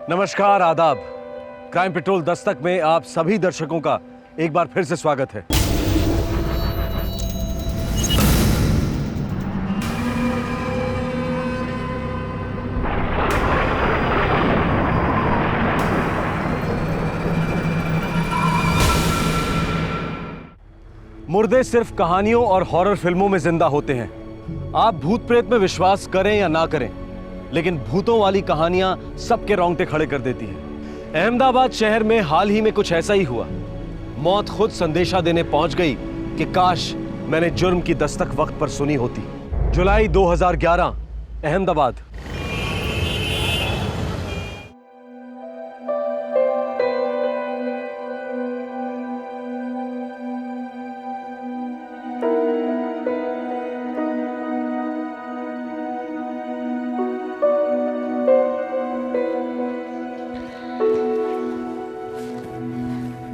नमस्कार, आदाब। Crime petrol Dastak में आप सभी दर्शकों का एक बार फिर से स्वागत है। मुर्दे सिर्फ कहानियों और हॉरर फिल्मों में जिंदा होते हैं। आप भूत प्रेत में विश्वास करें या ना करें, लेकिन भूतों वाली कहानियां सबके रोंगटे खड़े कर देती हैं। अहमदाबाद शहर में हाल ही में कुछ ऐसा ही हुआ। मौत खुद संदेशा देने पहुंच गई कि काश मैंने जुर्म की दस्तक वक्त पर सुनी होती। जुलाई 2011, अहमदाबाद।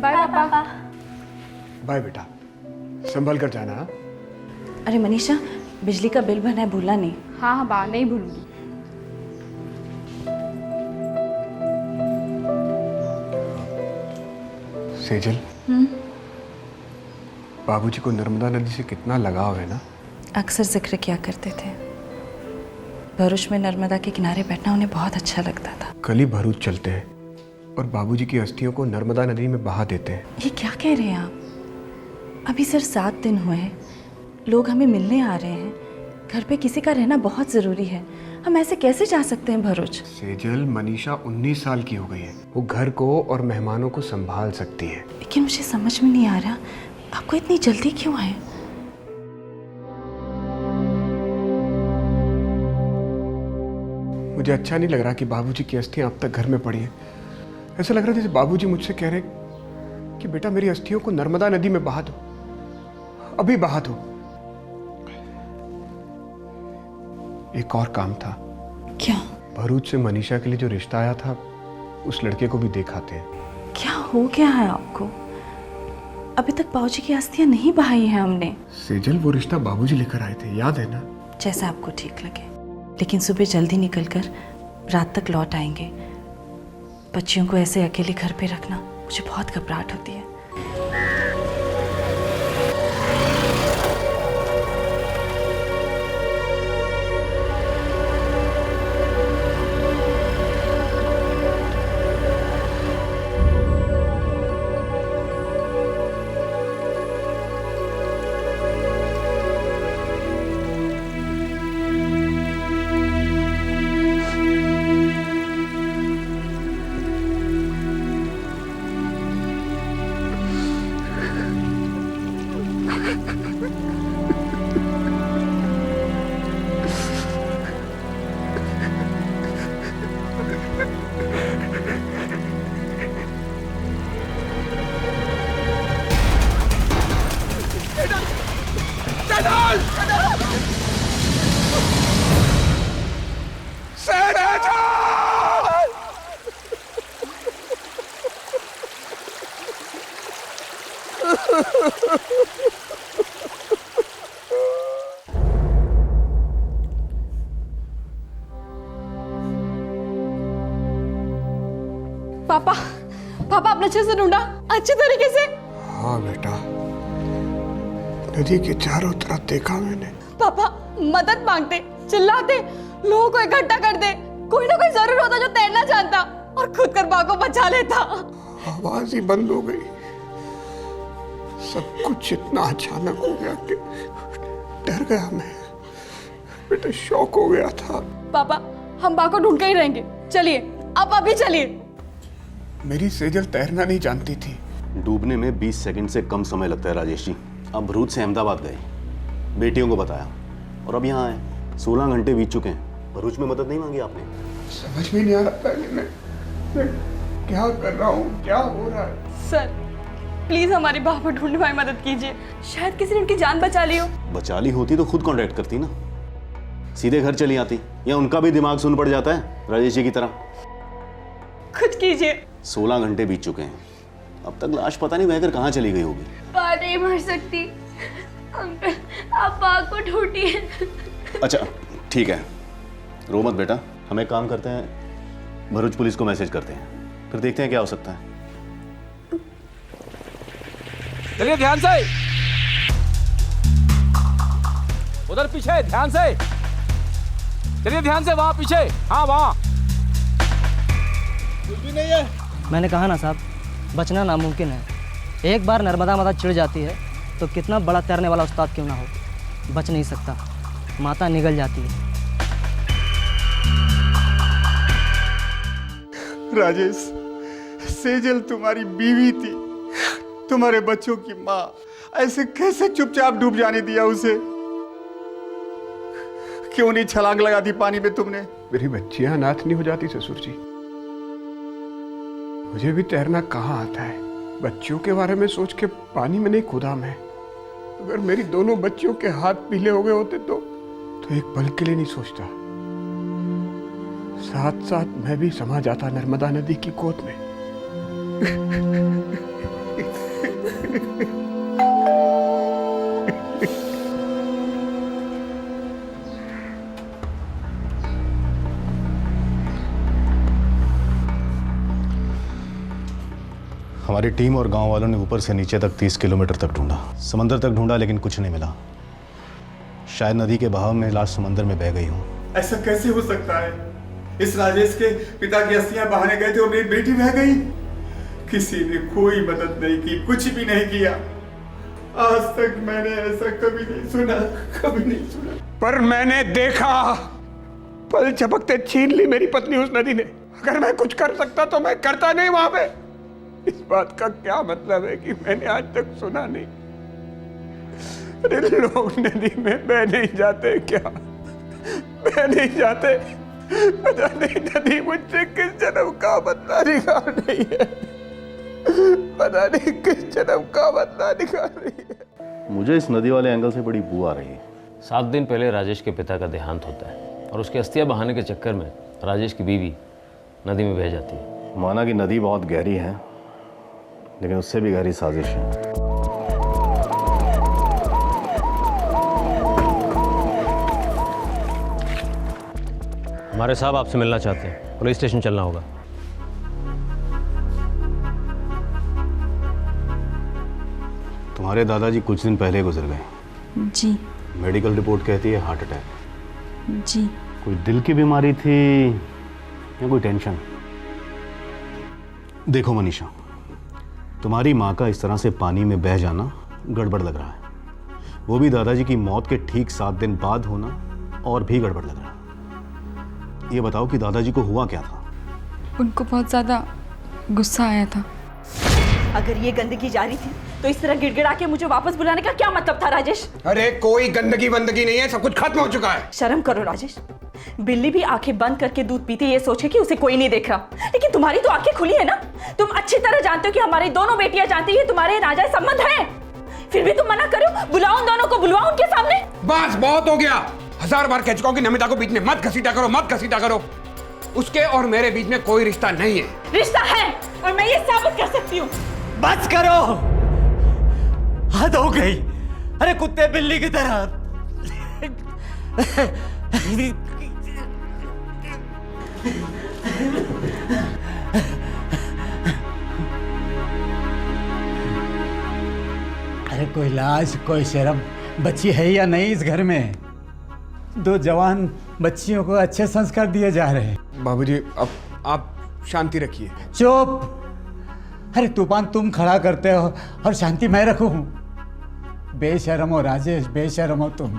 बाय पापा। बाय बेटा, संभल कर जाना। हाँ? अरे मनीषा, बिजली का बिल भरना है, भूलना नहीं। हाँ हाँ बा, नहीं भूलूंगी। सेजल, बाबूजी को नर्मदा नदी से कितना लगाव है ना। अक्सर जिक्र किया करते थे। भरूच में नर्मदा के किनारे बैठना उन्हें बहुत अच्छा लगता था। कल ही भरूच चलते हैं और बाबूजी की अस्थियों को नर्मदा नदी में बहा देते हैं। ये क्या कह रहे हैं आप? अभी सिर्फ 7 दिन हुए हैं, लोग हमें मिलने आ रहे हैं। घर पे किसी का रहना बहुत ज़रूरी है। हम ऐसे कैसे जा सकते हैं भरूच? सेजल, मनीषा 19 साल की हो गई है। वो घर को और मेहमानों को संभाल सकती है। लेकिन मुझे समझ में नहीं आ रहा, आपको इतनी जल्दी क्यों है? मुझे अच्छा नहीं लग रहा कि बाबूजी की अस्थियां अब तक घर में पड़ी हैं। ऐसा लग रहा है जैसे बाबूजी मुझसे कह रहे कि बेटा मेरी अस्थियों को नर्मदा नदी में बहा दो, अभी बहा दो। एक और काम था। क्या? भरूच से मनीषा के लिए जो रिश्ता आया था, उस लड़के को भी देखाते हैं। क्या हो गया है आपको? अभी तक बाबूजी की अस्थियां नहीं बहाई हैं हमने। सेजल, वो रिश्ता बाबूजी लेकर आए थे, याद है ना? जैसा आपको ठीक लगे, लेकिन सुबह जल्दी निकलकर रात तक लौट आएंगे। बच्चियों को ऐसे अकेले घर पे रखना मुझे बहुत घबराहट होती है। पापा, पापा आपने अच्छे से ढूंढा? अच्छे तरीके से? हाँ बेटा, नदी के चारों तरफ देखा मैंने। पापा मदद मांगते, चिल्लाते, लोगों को इकट्ठा कर दे। कोई ना कोई जरूर होता जो तैरना जानता और खुद कर बाघ को बचा लेता। आवाज ही बंद हो गई। सब कुछ इतना अचानक हो गया कि डर गया मैं। बेटा शॉक हो गया था। पापा हम बाघ को ढूंढ के ही रहेंगे। चलिए आप अभी चलिए। मेरी सेजल तैरना नहीं जानती थी। डूबने में 20 सेकंड से कम समय लगता है राजेश जी। अब भरूच से अहमदाबाद गए, बेटियों को बताया और अब यहाँ आए। 16 घंटे बीत चुके हैं। भरूच में मदद नहीं मांगी आपने? समझ में नहीं आ रहा पहले मैं क्या कर रहा हूँ, क्या हो रहा है। सर प्लीज हमारी बाघ को ढूंढने में मदद कीजिए। शायद किसी ने उनकी जान बचा ली हो। बचा ली होती तो खुद कांटेक्ट करती ना, सीधे घर चली आती। या उनका भी दिमाग सुन पड़ जाता है राजेश जी की तरह। कुछ कीजिए। 16 घंटे बीत चुके हैं, अब तक लाश पता नहीं बहकर कहाँ चली गई होगी। बात नहीं मर सकती अंकल, आप बाघ को ढूंढिए। अच्छा ठीक है, रो मत बेटा। हम एक काम करते हैं, भरूच पुलिस को मैसेज करते हैं, फिर देखते हैं क्या हो सकता है। चलिए ध्यान से, उधर पीछे ध्यान से, चलिए ध्यान से, वहां पीछे, हाँ वहां। कुछ भी नहीं है। मैंने कहा ना साहब, बचना नामुमकिन है। एक बार नर्मदा माता चिढ़ जाती है तो कितना बड़ा तैरने वाला उस्ताद क्यों ना हो, बच नहीं सकता, माता निगल जाती है। राजेश, सेजल तुम्हारी बीवी थी, तुम्हारे बच्चों की माँ, ऐसे कैसे चुपचाप डूब जाने दिया उसे? क्यों नहीं छलांग लगा दी पानी में तुमने? मेरी बच्चियां अनाथ नहीं हो जाती ससुर जी। मुझे भी तैरना कहाँ आता है, बच्चियों के बारे में सोच के पानी में नहीं कूदा मैं। अगर मेरी दोनों बच्चियों के हाथ पीले हो गए होते तो एक पल के लिए नहीं सोचता। साथ साथ मैं भी समा जाता नर्मदा नदी की गोद में। हमारी टीम और गांव वालों ने ऊपर से नीचे तक 30 किलोमीटर तक ढूंढा, समंदर तक ढूंढा, लेकिन कुछ नहीं मिला। शायद नदी के बहाव में लाश समंदर में बह गई हूँ। ऐसा कैसे हो सकता है? इस राजेश के पिता की अस्थियां बहाने गए थे और मेरी बेटी बह गई। किसी ने कोई मदद नहीं की, कुछ भी नहीं किया। आज तक मैंने ऐसा कभी नहीं सुना, कभी नहीं सुना। पर मैंने देखा, पल झपकते छीन ली मेरी पत्नी उस नदी ने। अगर मैं कुछ कर सकता तो मैं करता नहीं वहां पे। इस बात का क्या मतलब है कि मैंने आज तक सुना नहीं? अरे लोग नदी में बह नहीं जाते क्या? बह नहीं जाते? पता नहीं नदी मुझसे किस जन्म का बदला निकाल रही है। पता नहीं किस जन्म का बदला निकाल रही है। मुझे इस नदी वाले एंगल से बड़ी बू आ रही है। 7 दिन पहले राजेश के पिता का देहांत होता है और उसके अस्थियां बहाने के चक्कर में राजेश की बीवी नदी में बह जाती है। माना कि नदी बहुत गहरी है, लेकिन उससे भी गहरी साजिश है। हमारे साहब आपसे मिलना चाहते हैं, पुलिस स्टेशन चलना होगा। तुम्हारे दादाजी कुछ दिन पहले गुजर गए। जी मेडिकल रिपोर्ट कहती है हार्ट अटैक। जी। कोई दिल की बीमारी थी या कोई टेंशन? देखो मनीषा, तुम्हारी माँ का इस तरह से पानी में बह जाना गड़बड़ लग रहा है। वो भी दादाजी की मौत के ठीक 7 दिन बाद होना और भी गड़बड़ लग रहा है। ये बताओ कि दादाजी को हुआ क्या था? उनको बहुत ज़्यादा गुस्सा आया था। अगर ये गंदगी जारी थी तो इस तरह गिड़गिड़ा के मुझे वापस बुलाने का क्या मतलब था राजेश? अरे कोई गंदगी वंदगी नहीं है, सब कुछ खत्म हो चुका है। शर्म करो राजेश। बिल्ली भी आंखें बंद करके दूध पीती ये सोचे कि उसे कोई नहीं देख रहा, लेकिन तुम्हारी तो आंखें खुली है ना। तुम अच्छी तरह जानते हो कि हमारी दोनों बेटियां जानती है तुम्हारे नाजायज संबंध है, फिर भी तुम मना करो। बुलाओ उन दोनों को, बुलाओ उनके सामने। बस बहुत हो गया। 1000 बार कह चुका हूं कि नमिता को बीच में मत घसीटा करो, मत घसीटा करो। उसके और मेरे बीच में कोई रिश्ता नहीं है। रिश्ता है और मैं ये साबित कर सकती हूँ। बस करो, हद हो गई। अरे कुत्ते बिल्ली की तरह। अरे कोई लाज, कोई शर्म बच्ची है या नहीं इस घर में? 2 जवान बच्चियों को अच्छे संस्कार दिए जा रहे हैं। बाबूजी, अब आप शांति रखिए। चुप। अरे तूफान तुम खड़ा करते हो और शांति मैं रखूं? बेशर्म हो राजेश, बेशर्म हो तुम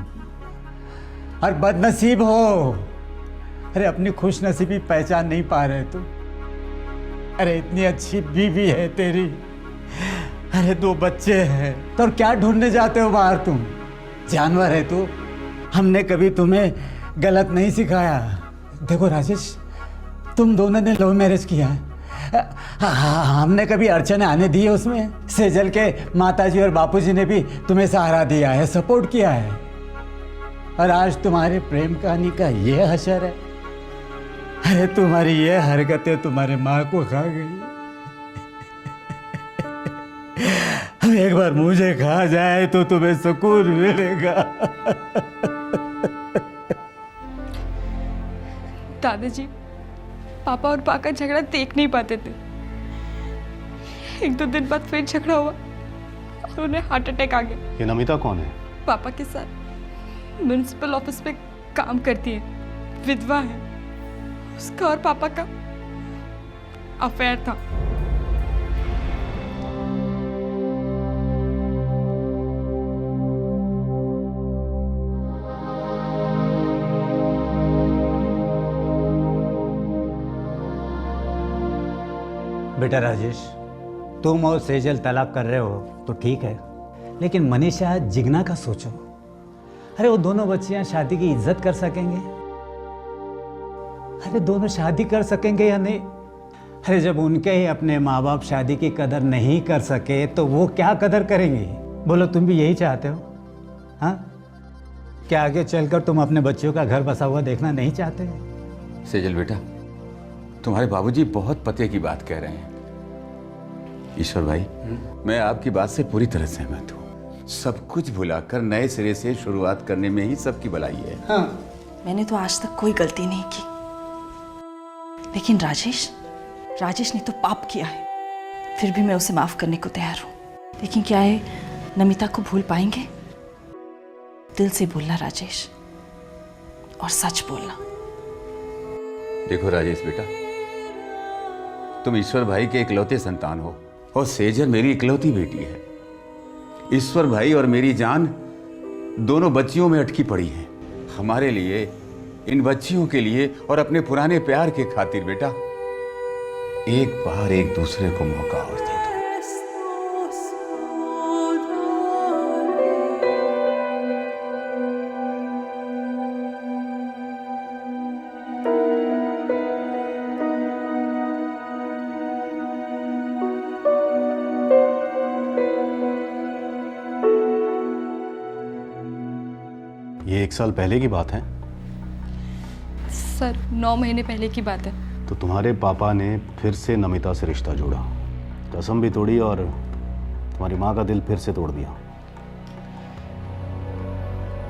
और बदनसीब हो। अरे अपनी खुश नसीबी पहचान नहीं पा रहे तुम। अरे इतनी अच्छी बीवी है तेरी, अरे 2 बच्चे हैं, तो क्या ढूंढने जाते हो बाहर तुम? जानवर है तू। हमने कभी तुम्हें गलत नहीं सिखाया। देखो राजेश, तुम दोनों ने लव मैरिज किया है। हमने कभी अड़चने आने दी है उसमें? सेजल के माताजी और बापूजी ने भी तुम्हें सहारा दिया है, सपोर्ट किया है, और आज तुम्हारे प्रेम कहानी का ये हशर है। अरे तुम्हारी ये हरकतें तुम्हारे माँ को खा गई। एक बार मुझे खा जाए तो तुम्हें सुकून मिलेगा। दादाजी, पापा और पा का झगड़ा देख नहीं पाते थे। 1-2 दिन बाद फिर झगड़ा हुआ और उन्हें हार्ट अटैक आ गया। ये नमिता कौन है? पापा के साथ म्युनिसिपल ऑफिस में काम करती है, विधवा है। उसका और पापा का अफेयर था। बेटा राजेश, तुम और सेजल तलाक कर रहे हो तो ठीक है, लेकिन मनीषा जिगना का सोचो। अरे वो दोनों बच्चियां शादी की इज्जत कर सकेंगे? अरे दोनों शादी कर सकेंगे या नहीं? अरे जब उनके ही अपने माँ बाप शादी की कदर नहीं कर सके तो वो क्या कदर करेंगे? बोलो, तुम भी यही चाहते हो? हाँ, क्या आगे चलकर तुम अपने बच्चों का घर बसा हुआ देखना नहीं चाहते? सेजल बेटा, तुम्हारे बाबूजी बहुत पते की बात कह रहे हैं। ईश्वर भाई, मैं आपकी बात से पूरी तरह सहमत हूँ। सब कुछ भुलाकर नए सिरे से शुरुआत करने में ही सबकी भलाई है। हाँ, मैंने तो आज तक कोई गलती नहीं की, लेकिन राजेश ने तो पाप किया है। फिर भी मैं उसे माफ करने को तैयार हूँ। लेकिन क्या है, नमिता को भूल पाएंगे? दिल से बोलना राजेश, और सच बोलना। देखो राजेश बेटा, तुम ईश्वर भाई के इकलौते संतान हो और सेजल मेरी इकलौती बेटी है। ईश्वर भाई और मेरी जान दोनों बच्चियों में अटकी पड़ी है। हमारे लिए, इन बच्चियों के लिए और अपने पुराने प्यार के खातिर बेटा, एक बार एक दूसरे को मौका और दे दो। ये 1 साल पहले की बात है? सर, 9 महीने पहले की बात है। तो तुम्हारे पापा ने फिर से नमिता से रिश्ता जोड़ा, कसम भी तोड़ी और तुम्हारी माँ का दिल फिर से तोड़ दिया।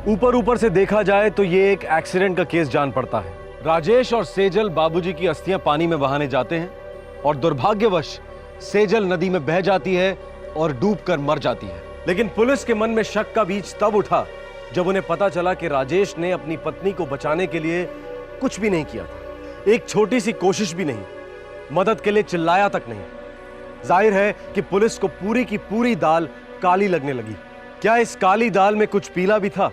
ऊपर से देखा जाए तो ये एक एक्सीडेंट का केस जान पड़ता है। राजेश और सेजल बाबूजी की अस्थियां पानी में बहाने जाते हैं और दुर्भाग्यवश सेजल नदी में बह जाती है और डूबकर मर जाती है। लेकिन पुलिस के मन में शक का बीज तब उठा जब उन्हें पता चला कि राजेश ने अपनी पत्नी को बचाने के लिए कुछ भी नहीं किया था, एक छोटी सी कोशिश भी नहीं, मदद के लिए चिल्लाया तक नहीं। जाहिर है कि पुलिस को पूरी की पूरी दाल काली लगने लगी। क्या इस काली दाल में कुछ पीला भी था?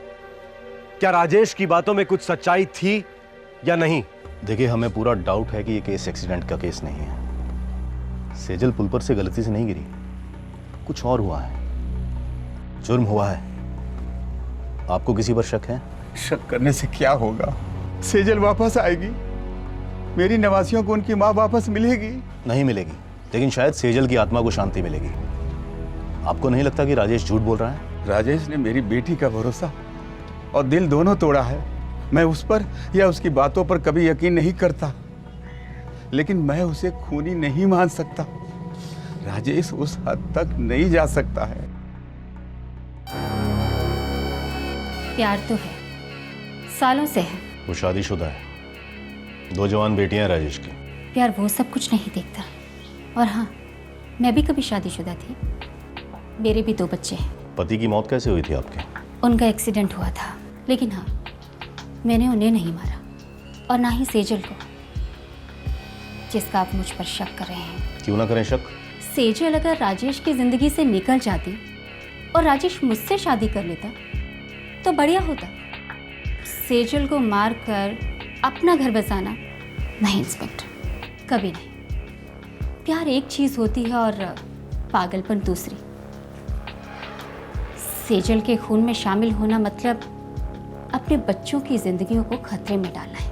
क्या राजेश की बातों में कुछ सच्चाई थी या नहीं? देखिए, हमें पूरा डाउट है कि ये केस एक्सीडेंट का केस नहीं है। सेजल पुल पर से गलती से नहीं गिरी, कुछ और हुआ है, जुर्म हुआ है। आपको किसी पर शक है? शक करने से क्या होगा? सेजल वापस आएगी, मेरी नवासियों को उनकी माँ वापस मिलेगी। नहीं मिलेगी, लेकिन शायद सेजल की आत्मा को शांति मिलेगी। आपको नहीं लगता कि राजेश झूठ बोल रहा है? राजेश ने मेरी बेटी का भरोसा और दिल दोनों तोड़ा है। मैं उस पर या उसकी बातों पर कभी यकीन नहीं करता, लेकिन मैं उसे खूनी नहीं मान सकता। राजेश उस हद तक नहीं जा सकता है। प्यार तो है, सालों से है। वो शादीशुदा है, 2 जवान बेटियां हैं राजेश की। प्यार वो सब कुछ नहीं देखता। और हाँ, मैं भी कभी शादीशुदा थी, मेरे भी 2 बच्चे हैं। पति की मौत कैसे हुई थी आपके? उनका एक्सीडेंट हुआ था, लेकिन हाँ, मैंने उन्हें नहीं मारा और ना ही सेजल को, जिसका आप मुझ पर शक कर रहे हैं। क्यों ना करें शक? सेजल अगर राजेश की जिंदगी से निकल जाती और राजेश मुझसे शादी कर लेता तो बढ़िया होता। सेजल को मार कर अपना घर बसाना नहीं इंस्पेक्टर, कभी नहीं। प्यार एक चीज़ होती है और पागलपन दूसरी। सेजल के खून में शामिल होना मतलब अपने बच्चों की जिंदगियों को खतरे में डालना है।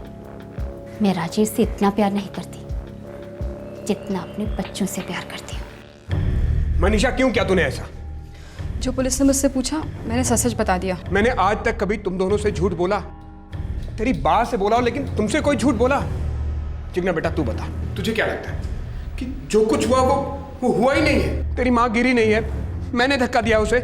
मैं राजेश से इतना प्यार नहीं करती जितना अपने बच्चों से प्यार करती हूँ। मनीषा, क्यों किया तूने ऐसा? जो पुलिस ने मुझसे पूछा, मैंने सच सच बता दिया। मैंने आज तक कभी तुम दोनों से झूठ बोला? तेरी बात से बोला हो, लेकिन तुमसे कोई झूठ बोला? जिग्ना बेटा, तू बता, तुझे क्या लगता है कि जो कुछ हुआ वो हुआ ही नहीं है? तेरी माँ गिरी नहीं है, मैंने धक्का दिया उसे।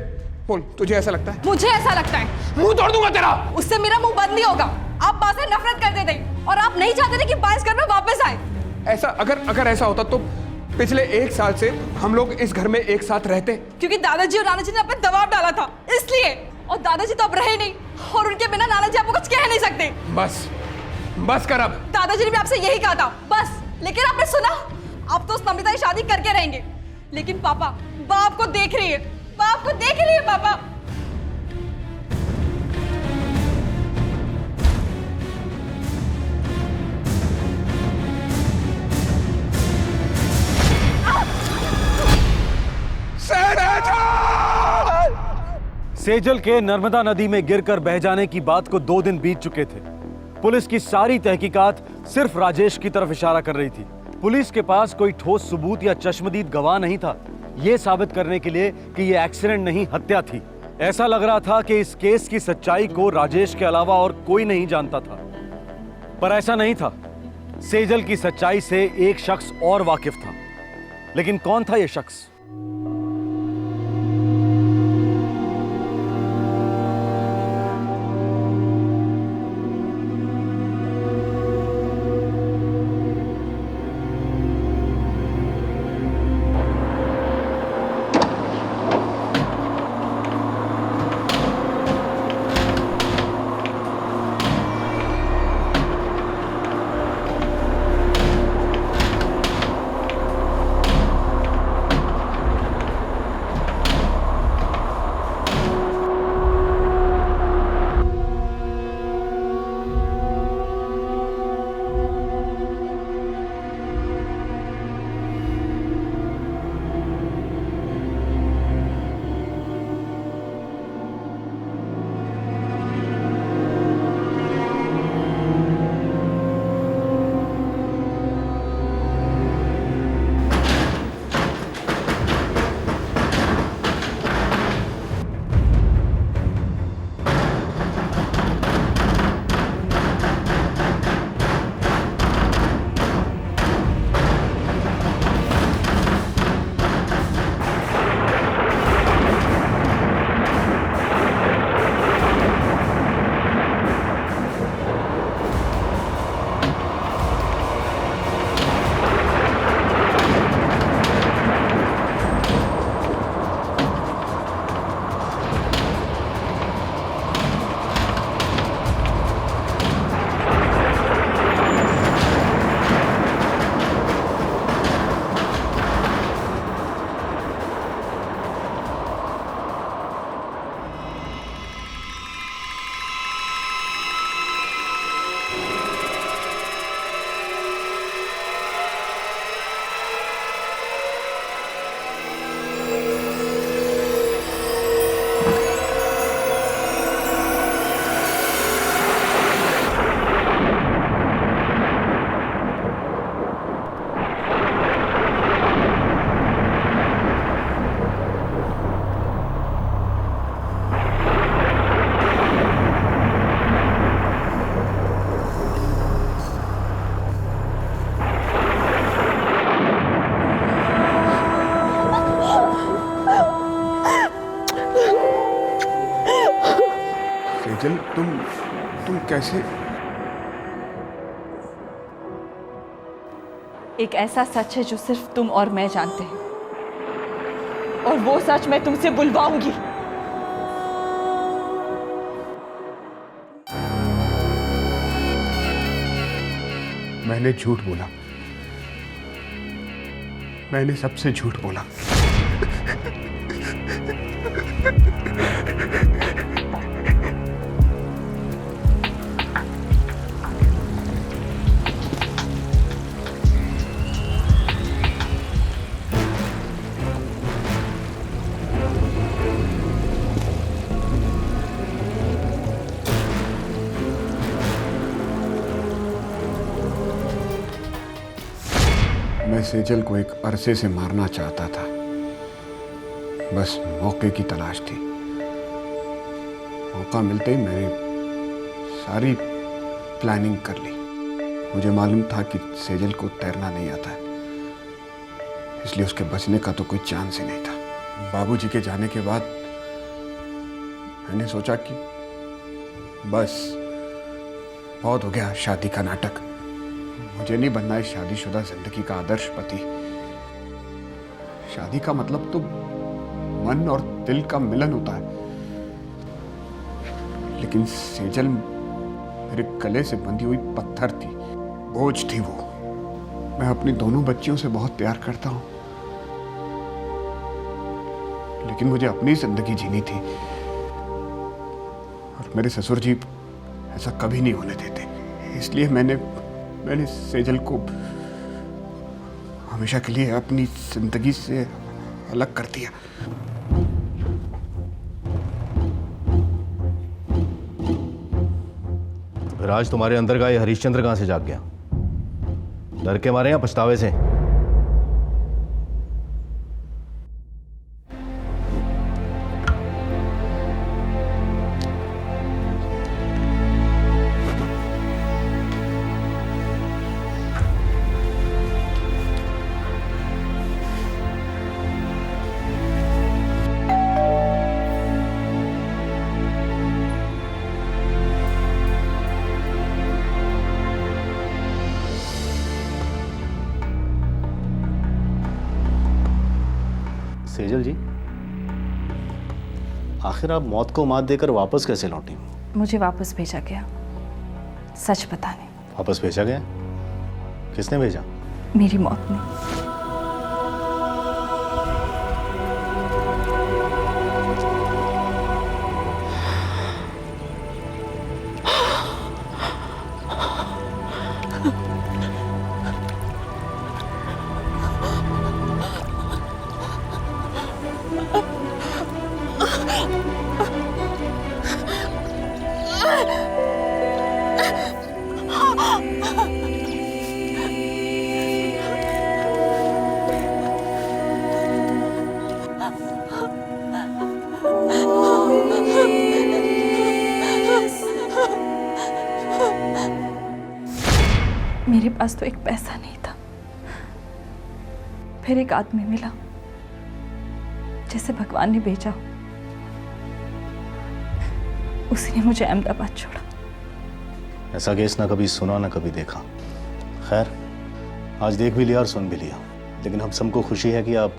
बोल, तुझे ऐसा लगता है? मुझे ऐसा लगता है। मुंह तोड़ दूंगा तेरा। उससे मेरा मुंह बंद नहीं होगा। आप बात से नफरत करते थे और आप नहीं चाहते थे कि बाइस घर में वापस आए। ऐसा अगर ऐसा होता तो पिछले 1 साल से हम लोग इस घर में एक साथ रहते। क्योंकि दादाजी और नानाजी ने आप पे दबाव डाला था, इसलिए। और दादाजी तो अब रहे नहीं, और उनके बिना नानाजी आपको कुछ कह नहीं सकते। बस कर अब। दादाजी ने भी आपसे यही कहा था, बस। लेकिन आपने सुना? आप तो उस नमिता की शादी करके रहेंगे, लेकिन पापा, बाप को देख रही है, बाप को देख रही है पापा। सेजल के नर्मदा नदी में गिरकर बह जाने की बात को 2 दिन बीत चुके थे। पुलिस की सारी तहकीकात सिर्फ राजेश की तरफ इशारा कर रही थी। पुलिस के पास कोई ठोस सबूत या चश्मदीद गवाह नहीं था यह साबित करने के लिए कि यह एक्सीडेंट नहीं, हत्या थी। ऐसा लग रहा था कि इस केस की सच्चाई को राजेश के अलावा और कोई नहीं जानता था, पर ऐसा नहीं था। सेजल की सच्चाई से एक शख्स और वाकिफ था, लेकिन कौन था यह शख्स? सेजल, तुम कैसे? एक ऐसा सच है जो सिर्फ तुम और मैं जानते हैं, और वो सच मैं तुमसे बुलवाऊंगी। मैंने झूठ बोला, मैंने सबसे झूठ बोला। मैं सेजल को एक अरसे से मारना चाहता था, बस मौके की तलाश थी। मौका मिलते ही मैंने सारी प्लानिंग कर ली। मुझे मालूम था कि सेजल को तैरना नहीं आता है, इसलिए उसके बचने का तो कोई चांस ही नहीं था। बाबूजी के जाने के बाद मैंने सोचा कि बस बहुत हो गया शादी का नाटक, मुझे नहीं बनना है शादीशुदा जिंदगी का आदर्श पति। शादी का मतलब तो मन और दिल का मिलन होता है। लेकिन सेजल मेरे गले से बंधी हुई पत्थर थी, बोझ थी वो। मैं अपनी दोनों बच्चियों से बहुत प्यार करता हूं, लेकिन मुझे अपनी जिंदगी जीनी थी और मेरे ससुर जी ऐसा कभी नहीं होने देते। इसलिए मैंने सेजल को हमेशा के लिए अपनी जिंदगी से अलग कर दिया। तो फिर आज तुम्हारे अंदर का ये हरिश्चंद्र कहां से जाग गया? डर के मारे या पछतावे से? सेजल जी, आखिर आप मौत को मात देकर वापस कैसे लौटी? मुझे वापस भेजा गया, सच बताने। वापस भेजा गया? किसने भेजा? मेरी मौत ने। मेरे पास तो एक पैसा नहीं था, फिर एक आदमी मिला जैसे भगवान ने भेजा। उसी ने मुझे अहमदाबाद छोड़ा। ऐसा केस ना कभी सुना ना कभी देखा। खैर, आज देख भी लिया और सुन भी लिया, लेकिन हम सबको खुशी है कि आप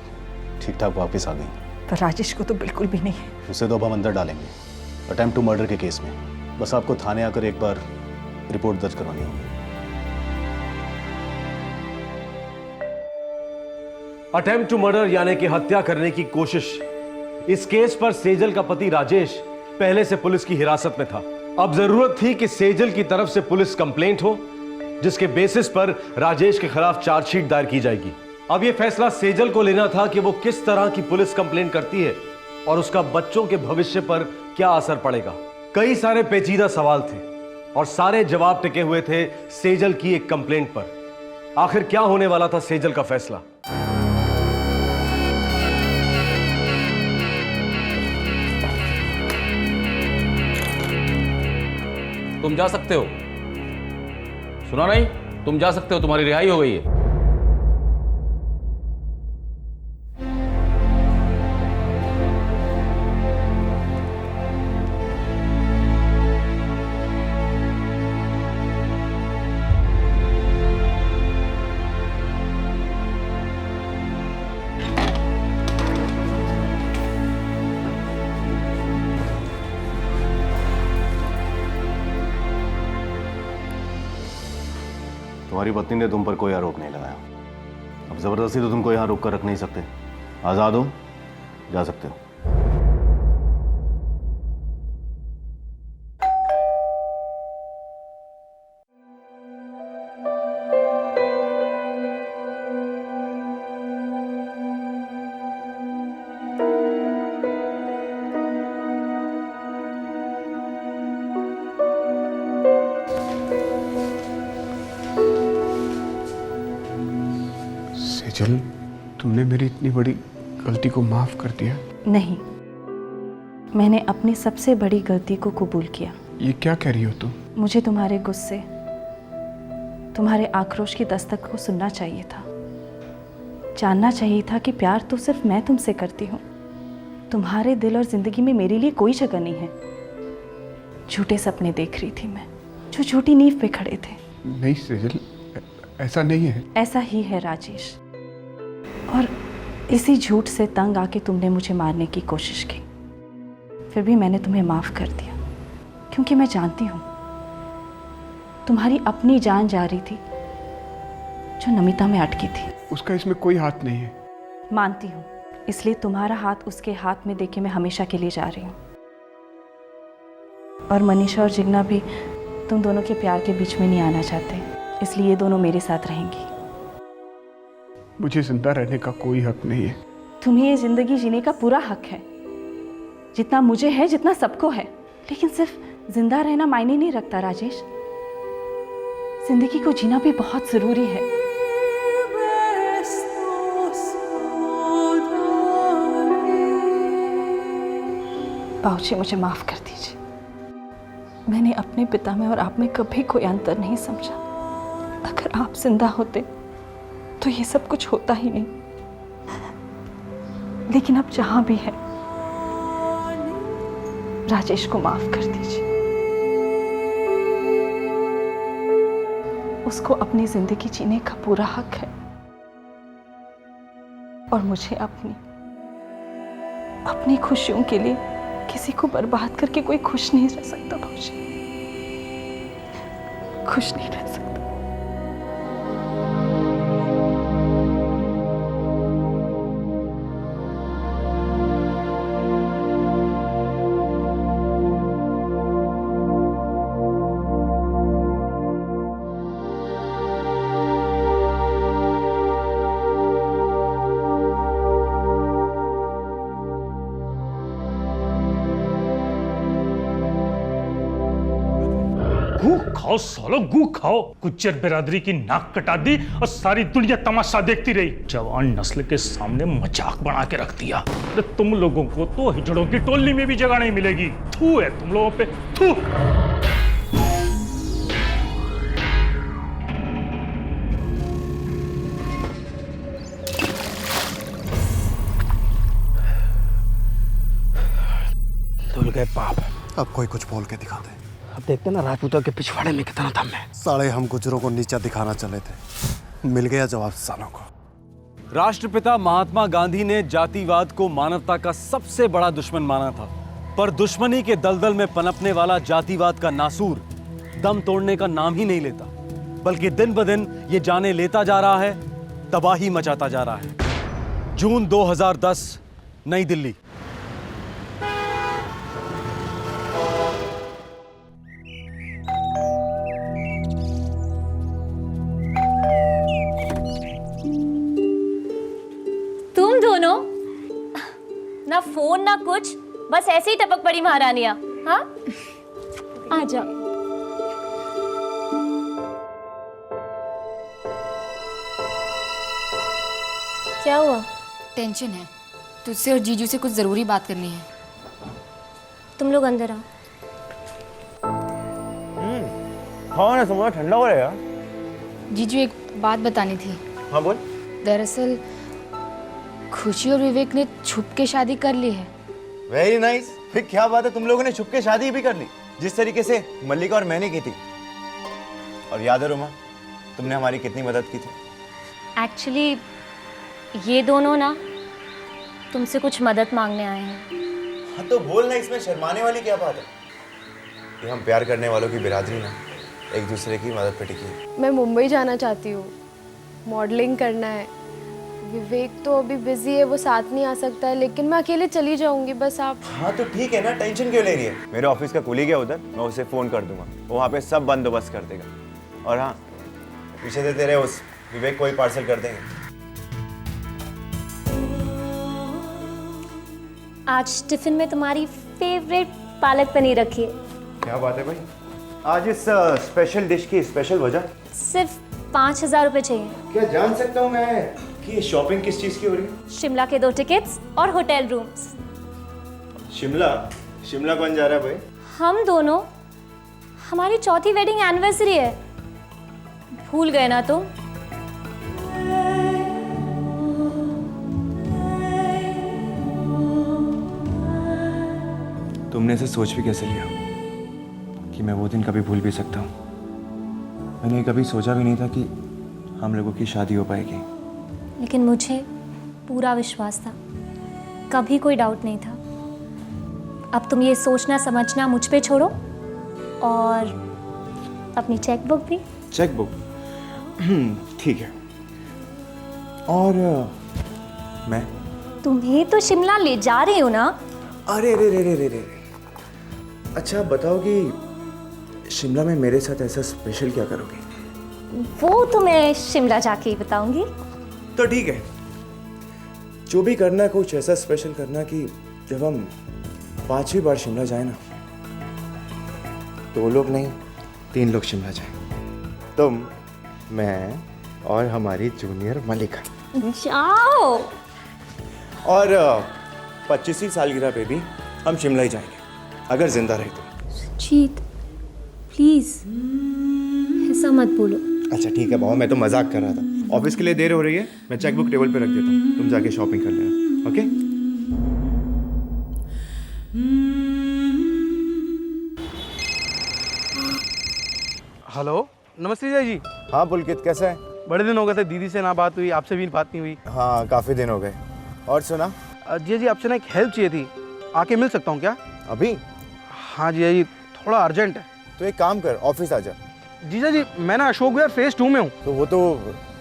ठीक ठाक वापस आ गई। पर राजेश को तो बिल्कुल भी नहीं है। उसे तो अब हम अंदर डालेंगे, अटेम्प्ट टू मर्डर के केस में। बस आपको थाने आकर एक बार रिपोर्ट दर्ज करवानी होगी। अटेम्प्ट टू मर्डर यानी कि हत्या करने की कोशिश। इस केस पर सेजल का पति राजेश पहले से पुलिस की हिरासत में था। अब जरूरत थी कि सेजल की तरफ से पुलिस कंप्लेंट हो, जिसके बेसिस पर राजेश के खिलाफ चार्जशीट दायर की जाएगी। अब यह फैसला सेजल को लेना था कि वो किस तरह की पुलिस कंप्लेंट करती है और उसका बच्चों के भविष्य पर क्या असर पड़ेगा। कई सारे पेचीदा सवाल थे और सारे जवाब टिके हुए थे सेजल की एक कंप्लेंट पर। आखिर क्या होने वाला था सेजल का फैसला? तुम जा सकते हो। सुना नहीं? तुम जा सकते हो, तुम्हारी रिहाई हो गई है। तुम्हारी पत्नी ने तुम पर कोई आरोप नहीं लगाया। अब जबरदस्ती तो तुमको यहाँ रोक कर रख नहीं सकते। आजाद हो, जा सकते हो। सेजल, तुमने मेरी इतनी बड़ी गलती को माफ कर दिया? नहीं, मैंने अपनी सबसे बड़ी गलती को कबूल किया। ये क्या कह रही हो तुम? मुझे तुम्हारे गुस्से, तुम्हारे आक्रोश की दस्तक को सुनना चाहिए था। जानना चाहिए था कि प्यार तो सिर्फ मैं तुमसे करती हूँ। तुम्हारे दिल और जिंदगी में मेरे लिए कोई जगह नहीं है। झूठे सपने देख रही थी मैं, जो झूठी नींव पे खड़े थे। नहीं सेजल, ऐसा नहीं है। ऐसा ही है राजेश, और इसी झूठ से तंग आके तुमने मुझे मारने की कोशिश की। फिर भी मैंने तुम्हें माफ कर दिया, क्योंकि मैं जानती हूँ तुम्हारी अपनी जान जा रही थी जो नमिता में अटकी थी। उसका इसमें कोई हाथ नहीं है। मानती हूँ, इसलिए तुम्हारा हाथ उसके हाथ में देके मैं हमेशा के लिए जा रही हूँ। और मनीषा और जिग्ना भी तुम दोनों के प्यार के बीच में नहीं आना चाहते, इसलिए ये दोनों मेरे साथ रहेंगी। मुझे जिंदा रहने का कोई हक नहीं है। तुम्हें ये जिंदगी जीने का पूरा हक है, जितना मुझे है, जितना सबको है। लेकिन सिर्फ जिंदा रहना मायने नहीं रखता राजेश, जिंदगी को जीना भी बहुत जरूरी है। बाबूजी, मुझे माफ कर दीजिए। मैंने अपने पिता में और आप में कभी कोई अंतर नहीं समझा। अगर आप जिंदा होते तो ये सब कुछ होता ही नहीं। लेकिन अब जहां भी है, राजेश को माफ कर दीजिए। उसको अपनी जिंदगी जीने का पूरा हक है, और मुझे अपनी खुशियों के लिए किसी को बर्बाद करके कोई खुश नहीं रह सकता भाऊजी, खुश नहीं रह सकता। गू खाओ सालो, गू खाओ। गुज्जर बिरादरी की नाक कटा दी और सारी दुनिया तमाशा देखती रही। जवान नस्ल के सामने मजाक बना के रख दिया। अरे तुम लोगों को तो हिजड़ों की टोली में भी जगह नहीं मिलेगी। थू है तुम लोगों पे, थू। धुल गए पाप। अब कोई कुछ बोल के दिखा दे। अब देखते ना राजपूतों के पिछवाड़े में कितना दम है। साले हम गुजरों को नीचा दिखाना चले थे, मिल गया जवाब सालों को। राष्ट्रपिता महात्मा गांधी ने जातिवाद को मानवता का सबसे बड़ा दुश्मन माना था, पर दुश्मनी के दलदल में पनपने वाला जातिवाद का नासूर दम तोड़ने का नाम ही नहीं लेता, बल्कि दिन ब दिन ये जाने लेता जा रहा है, तबाही मचाता जा रहा है। जून 2010, नई दिल्ली। तुम दोनों ना फोन ना कुछ, बस ऐसे ही टपक पड़ी महारानियां। हाँ, आ जाओ। क्या हुआ? टेंशन है, तुझसे और जीजू से कुछ जरूरी बात करनी है। तुम लोग अंदर आओ। हाँ ना, समझो ठंडा हो रहेगा। जीजू एक बात बतानी थी। हाँ बोल। दरअसल खुशी और विवेक ने छुप के शादी कर ली है। Very nice. फिर क्या बात है, तुम लोगों ने छुप के शादी भी कर ली, जिस तरीके से मल्लिका और मैंने की थी। और याद है रोमा, तुमने हमारी कितनी मदद की थी। एक्चुअली ये दोनों ना तुमसे कुछ मदद मांगने आए हैं। हाँ तो बोल ना, इसमें शर्माने वाली क्या बात है। कि हम प्यार करने वालों की बिरादरी ना एक दूसरे की मदद पे टिकी है। मैं मुंबई जाना चाहती हूँ, मॉडलिंग करना है। विवेक तो अभी बिजी है, वो साथ नहीं आ सकता है, लेकिन मैं अकेले चली जाऊंगी। बस आप। हाँ तो ठीक है ना, टेंशन क्यों ले रही है। मेरे ऑफिस का कुलीग है उधर, मैं उसे फोन कर दूंगा, वो वहाँ पे सब बंदोबस्त कर देगा। और हाँ, पीछे से तेरे उस विवेक को ही पार्सल कर देंगे। आज टिफिन में तुम्हारी फेवरेट पालक पनीर रखी है। क्या बात है भाई, आज इस स्पेशल डिश की स्पेशल वजह? सिर्फ 5,000 रुपए चाहिए। क्या जान सकता हूँ मैं कि ये शॉपिंग किस चीज की हो रही है? शिमला के 2 टिकट्स और होटल रूम्स। शिमला? शिमला कौन जा रहा है भाई? हम दोनों, हमारी 4थी वेडिंग एनिवर्सरी है, भूल गए ना तुम? तुमने इसे सोच भी कैसे लिया कि मैं वो दिन कभी भूल भी सकता हूँ। मैंने कभी सोचा भी नहीं था कि हम लोगों की शादी हो पाएगी। लेकिन मुझे पूरा विश्वास था, कभी कोई डाउट नहीं था। अब तुम ये सोचना समझना मुझ पे छोड़ो और अपनी चेकबुक भी। चेकबुक? ठीक है। और मैं तुम्हें तो शिमला ले जा रही हूँ ना। अरे रे रे रे रे रे। अच्छा बताओ कि शिमला में मेरे साथ ऐसा स्पेशल क्या करोगे? वो तो मैं शिमला जाके ही बताऊंगी। तो ठीक है, जो भी करना कुछ ऐसा स्पेशल करना कि जब हम 5वीं बार शिमला जाए ना, 2 लोग नहीं 3 लोग शिमला जाए। तुम, मैं और हमारी जूनियर मलिका। जाओ। और 25वीं सालगिरह पे भी हम शिमला ही जाएंगे, अगर जिंदा रहे तो। जीत प्लीज ऐसा मत बोलो। अच्छा ठीक है बाबा, मैं तो मजाक कर रहा था। ऑफिस के लिए देर हो रही है, मैं चेकबुक टेबल पे रख देता हूँ, तुम जाके शॉपिंग कर लेना। ओके? हेलो, नमस्ते जय जी। हाँ पुलकित, कैसा है? बड़े दिन हो गए थे, दीदी से ना बात हुई, आपसे भी बात नहीं हुई। हाँ काफ़ी दिन हो गए। और सुना? जी जी, आपसे ना एक हेल्प चाहिए थी, आके मिल सकता हूँ क्या अभी? हाँ जी, थोड़ा अर्जेंट है। तो एक काम कर, ऑफिस आ जा। जीजा जी, मैं ना अशोक विहार फेज 2 में हूँ। तो वो तो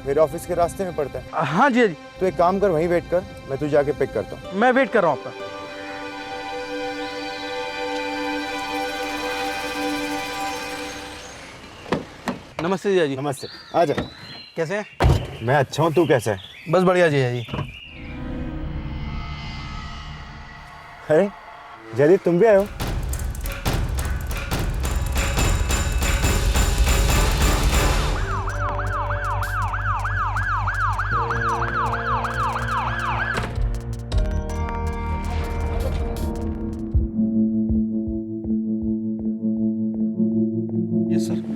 मेरे ऑफिस के रास्ते में पड़ता है। हाँ जी जी। तो एक काम कर, वहीं वेट कर, मैं तुझे आके पिक करता हूँ। मैं वेट कर रहा हूँ आपका। नमस्ते जीजा जी। नमस्ते, आ जा। कैसे हैं? मैं अच्छा हूँ, तू कैसा है? बस बढ़िया जीजा जी। अरे जयदीप, तुम भी आए हो?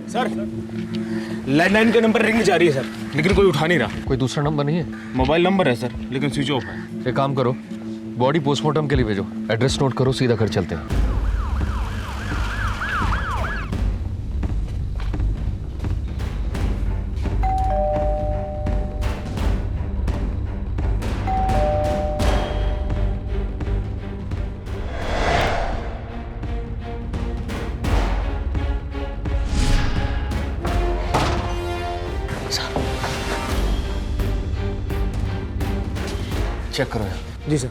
सर, लैंडलाइन का नंबर रिंग जा रही है सर, लेकिन कोई उठा नहीं रहा। कोई दूसरा नंबर नहीं है? मोबाइल नंबर है सर, लेकिन स्विच ऑफ है। एक काम करो, बॉडी पोस्टमार्टम के लिए भेजो, एड्रेस नोट करो, सीधा घर चलते हैं। चेक करो यार। जी सर।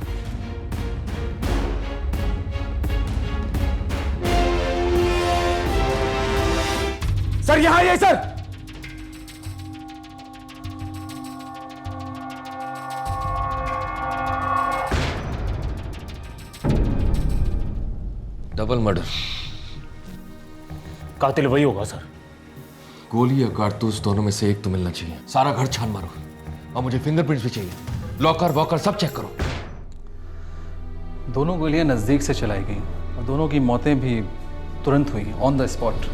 सर यहाँ आइए सर। Double murder. कातिल वही होगा सर। गोली या कारतूस दोनों में से एक तो मिलना चाहिए। सारा घर छान मारो और मुझे फिंगरप्रिंट्स भी चाहिए, लॉकर वॉकर सब चेक करो। दोनों गोलियां नज़दीक से चलाई गई और दोनों की मौतें भी तुरंत हुई, ऑन द स्पॉट।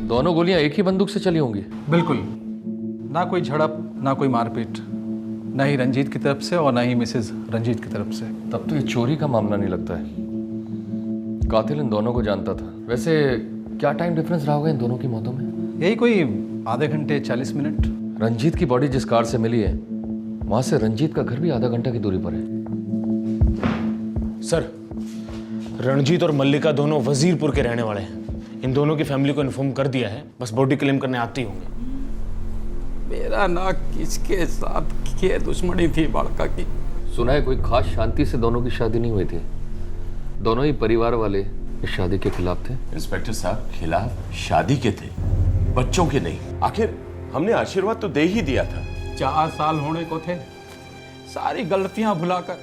दोनों गोलियां एक ही बंदूक से चली होंगी? बिल्कुल, ना कोई झड़प, ना कोई मारपीट, ना ही रंजीत की तरफ से और ना ही मिसेज रंजीत की तरफ से। तब तो ये चोरी का मामला नहीं लगता है, कातिल इन दोनों को जानता था। वैसे क्या टाइम डिफरेंस रहा होगा इन दोनों की मौतों में? यही कोई आधे घंटे 40 मिनट। रंजीत की बॉडी जिस कार से मिली है वहां से रंजीत का घर भी आधा घंटा की दूरी पर है। सर, रणजीत और मल्लिका दोनों वजीरपुर के रहने वाले हैं। इन दोनों की फैमिली को इन्फॉर्म कर दिया है, बस बॉडी क्लेम करने आते ही होंगे। मेरा ना किसके साथ क्या दुश्मनी थी बालका की। सुना है कोई खास शांति से दोनों की शादी नहीं हुई थी, दोनों ही परिवार वाले इस शादी के खिलाफ थे। इंस्पेक्टर साहब, खिलाफ शादी के थे, बच्चों के नहीं। आखिर हमने आशीर्वाद तो दे ही दिया था। 4 साल होने को थे, सारी गलतियां भुलाकर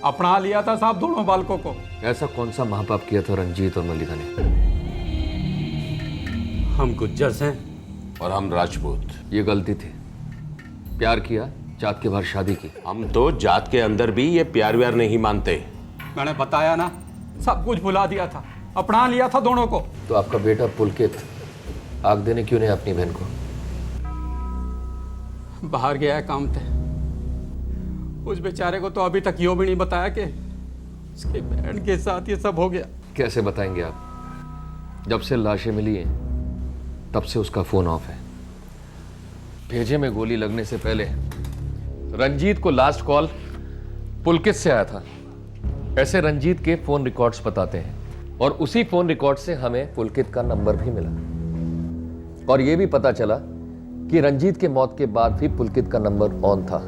अपना लिया था साहब दोनों बालकों को। ऐसा कौन सा महापाप किया था रंजीत और मल्लिका ने? हम गुज्जर हैं और हम राजपूत। ये गलती थी, प्यार किया, जात के बाहर शादी की। हम तो जात के अंदर भी ये प्यार व्यार नहीं मानते। मैंने बताया ना, सब कुछ भुला दिया था, अपना लिया था दोनों को। तो आपका बेटा पुलकित आग देने क्यों नहीं अपनी बहन को? बाहर गया है काम थे। उस बेचारे को तो अभी तक यो भी नहीं बताया कि उसकी बहन के साथ ये सब हो गया। कैसे बताएंगे आप? जब से लाशें मिली हैं तब से उसका फोन ऑफ है। भेजे में गोली लगने से पहले रंजीत को लास्ट कॉल पुलकित से आया था। ऐसे रंजीत के फोन रिकॉर्ड्स बताते हैं और उसी फोन रिकॉर्ड से हमें पुलकित का नंबर भी मिला और यह भी पता चला कि रंजीत के मौत के बाद भी पुलकित का नंबर ऑन था,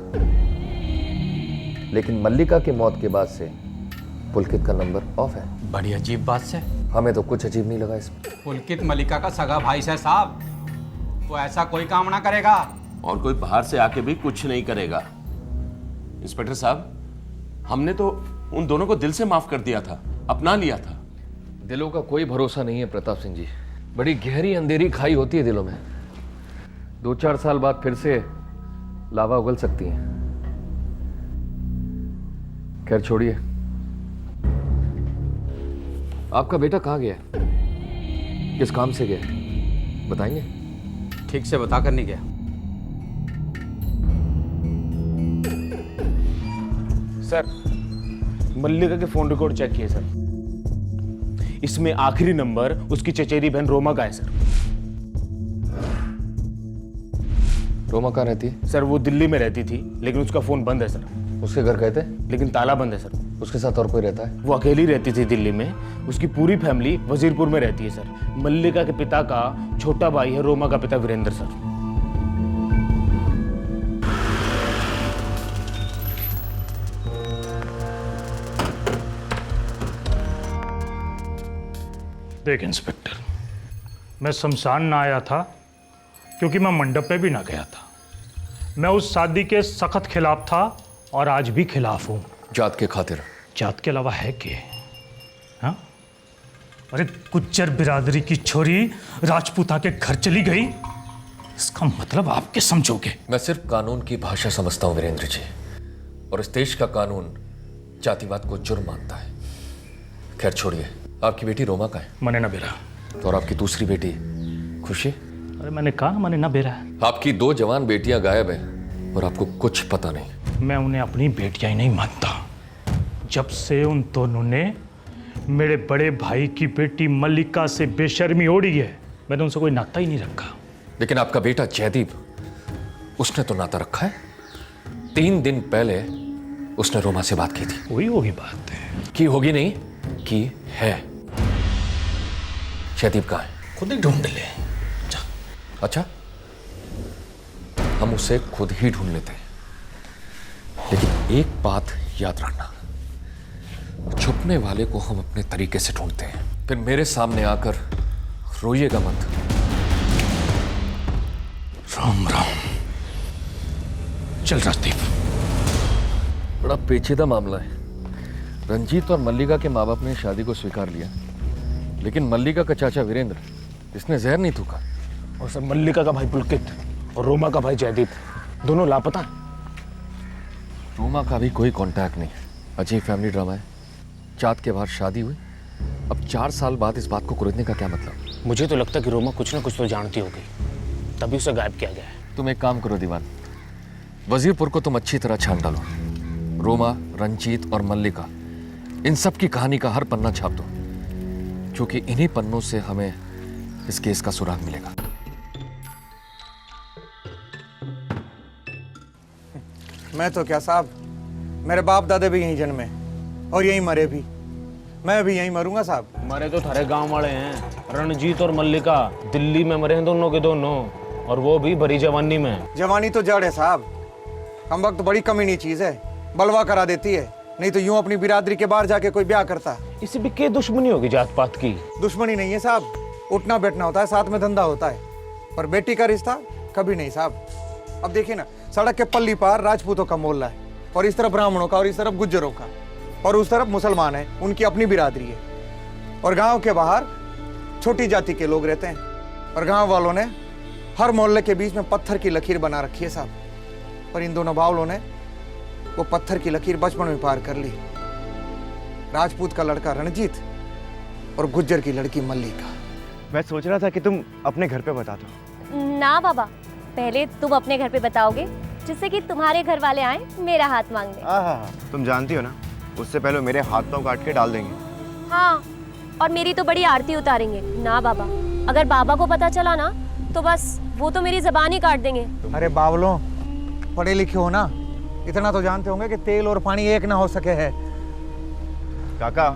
लेकिन मल्लिका के मौत के बाद से पुलकित का नंबर ऑफ है। बड़ी अजीब बात से। हमें तो कुछ अजीब नहीं लगा इसमें। पुलकित मल्लिका का सगा भाई है साहब, वो ऐसा कोई काम ना करेगा। और कोई बाहर से आके भी कुछ नहीं करेगा। इंस्पेक्टर साहब, हमने तो उन दोनों को दिल से माफ कर दिया था, अपना लिया था। दिलों का कोई भरोसा नहीं है प्रताप सिंह जी, बड़ी गहरी अंधेरी खाई होती है दिलों में। 2-4 साल बाद फिर से लावा उगल सकती है। खैर छोड़िए, आपका बेटा कहाँ गया? किस काम से गया बताएंगे? ठीक से बता कर नहीं गया। सर, मल्लिका के फोन रिकॉर्ड चेक किए सर। इसमें आखिरी नंबर उसकी चचेरी बहन रोमा का है सर। रोमा कहाँ रहती है? सर वो दिल्ली में रहती थी, लेकिन उसका फोन बंद है सर। उसके घर गए थे? लेकिन ताला बंद है सर। उसके साथ और कोई रहता है? वो अकेली रहती थी दिल्ली में। उसकी पूरी फैमिली वजीरपुर में रहती है सर। मल्लिका के पिता का छोटा भाई है रोमा का पिता वीरेंद्र सर। देख इंस्पेक्टर, मैं शमशान ना आया था क्योंकि मैं मंडप पे भी ना गया था। मैं उस शादी के सख्त खिलाफ था और आज भी खिलाफ हूं। जात के खातिर? जात के अलावा है के? हाँ? अरे गुज्जर बिरादरी की छोरी राजपूता के घर चली गई, इसका मतलब आपके समझोगे? मैं सिर्फ कानून की भाषा समझता हूं वीरेंद्र जी, और इस देश का कानून जातिवाद को जुर्म मानता है। खैर छोड़िए, आपकी बेटी रोमा का है? मने ना बेरा। और आपकी दूसरी बेटी खुशी? अरे मैंने कहा ना मने ना बेरा। आपकी 2 जवान बेटियां गायब हैं और आपको कुछ पता नहीं। मैं उन्हें अपनी बेटियां ही नहीं मानता। जब से उन दोनों ने मेरे बड़े भाई की बेटी मल्लिका से बेशर्मी ओढ़ी है, मैंने उनसे कोई नाता ही नहीं रखा। लेकिन आपका बेटा जयदीप, उसने तो नाता रखा है। 3 दिन पहले उसने रोमा से बात की थी। वही होगी बात है। की होगी नहीं, की है। जयदीप कहाँ है? खुद ही ढूंढ ले। अच्छा, हम उसे खुद ही ढूंढ लेते हैं, लेकिन एक बात याद रखना, छुपने वाले को हम अपने तरीके से ढूंढते हैं, फिर मेरे सामने आकर रोइएगा मत। राम राम। चल राजदीप। बड़ा पेचीदा मामला है। रंजीत और मल्लिका के माँ बाप ने शादी को स्वीकार लिया, लेकिन मल्लिका का चाचा वीरेंद्र, इसने जहर नहीं थूका। और सर मल्लिका का भाई पुलकित और रोमा का भाई जयदीप दोनों लापता हैं। रोमा का भी कोई कांटेक्ट नहीं। अजीब फैमिली ड्रामा है। जात के बाहर शादी हुई, अब 4 साल बाद इस बात को कुरेदने का क्या मतलब? मुझे तो लगता है कि रोमा कुछ ना कुछ तो जानती होगी, तभी उसे गायब किया गया है। तुम एक काम करो दीवान, वजीरपुर को तुम अच्छी तरह छान डालो। रोमा, रंजीत और मल्लिका, इन सब की कहानी का हर पन्ना छाप दो, क्योंकि इन्हीं पन्नों से हमें इस केस का सुराग मिलेगा। मैं तो क्या साहब, मेरे बाप दादे भी यहीं जन्मे और यहीं मरे भी। मैं भी यहीं मरूंगा साहब। मरे तो थारे गांव वाले हैं। रणजीत और मल्लिका दिल्ली में मरे हैं दोनों के दोनों, और वो भी भरी जवानी में। जवानी तो जड़ है साहब। हम वक्त बड़ी कमीनी चीज है, बलवा करा देती है। नहीं तो यूं अपनी बिरादरी के बाहर जाके कोई ब्याह करता। इसी भी क्या दुश्मनी होगी जात पात की? दुश्मनी नहीं है साहब, उठना बैठना होता है, साथ में धंधा होता है, पर बेटी का रिश्ता कभी नहीं साहब। अब देखिए ना, सड़क के पल्ली पार राजपूतों का मोहल्ला है, और इस तरफ ब्राह्मणों का, और इस तरफ गुज्जरों का, और उस तरफ मुसलमान है, उनकी अपनी बिरादरी है। और गांव के बाहर छोटी जाति के लोग रहते हैं, और गांव वालों ने हर मोहल्ले के बीच में पत्थर की लकीर बना रखी है साहब। पर इन दोनों बावलों ने वो पत्थर की लकीर बचपन में पार कर ली। राजपूत का लड़का रणजीत और गुज्जर की लड़की मल्लिका। मैं सोच रहा था कि तुम अपने घर पे बता दो। ना बाबा, पहले तुम अपने घर पे बताओगे, जिससे कि तुम्हारे घर वाले आए मेरा हाथ मांगने। हाँ, तुम जानती हो ना, उससे पहले मेरे हाथ पांव काट के डाल देंगे। हाँ, और मेरी तो बड़ी आरती उतारेंगे। ना बाबा, अगर बाबा को पता चला ना तो बस वो तो मेरी जबान ही काट देंगे। अरे बावलों, पढ़े लिखे हो ना, इतना तो जानते होंगे कि तेल और पानी एक ना हो सके है। काका,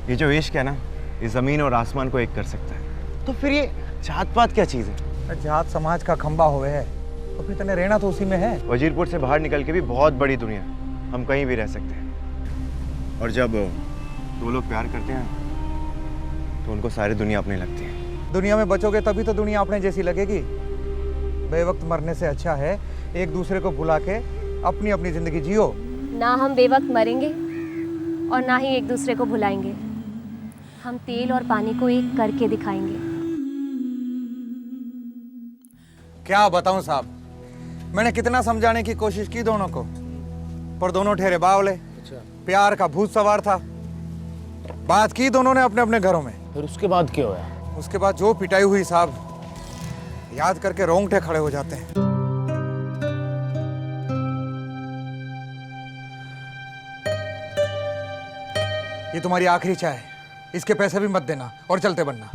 ये जो इश्क है ना, ये जमीन और आसमान को एक कर सकता है। तो फिर ये जात पात क्या चीज़ है? जात समाज का खंबा हुए है तो फिर तने रहना तो उसी में है। वजीरपुर से बाहर निकल के भी बहुत बड़ी दुनिया है, हम कहीं भी रह सकते हैं। और जब दो लोग प्यार करते हैं तो उनको सारी दुनिया अपनी लगती है। दुनिया में बचोगे तभी तो दुनिया अपने जैसी लगेगी। बेवक्त मरने से अच्छा है एक दूसरे को भुला के अपनी अपनी जिंदगी जियो। ना हम बेवक्त मरेंगे और ना ही एक दूसरे को भुलाएंगे। हम तेल और पानी को एक करके दिखाएंगे। क्या बताऊं साहब, मैंने कितना समझाने की कोशिश की दोनों को, पर दोनों ठहरे बावले। प्यार का भूत सवार था। बात की दोनों ने अपने अपने घरों में। फिर उसके बाद क्या हुआ? उसके बाद जो पिटाई हुई साहब, याद करके रोंगटे खड़े हो जाते हैं। ये तुम्हारी आखिरी चाय, इसके पैसे भी मत देना और चलते बनना।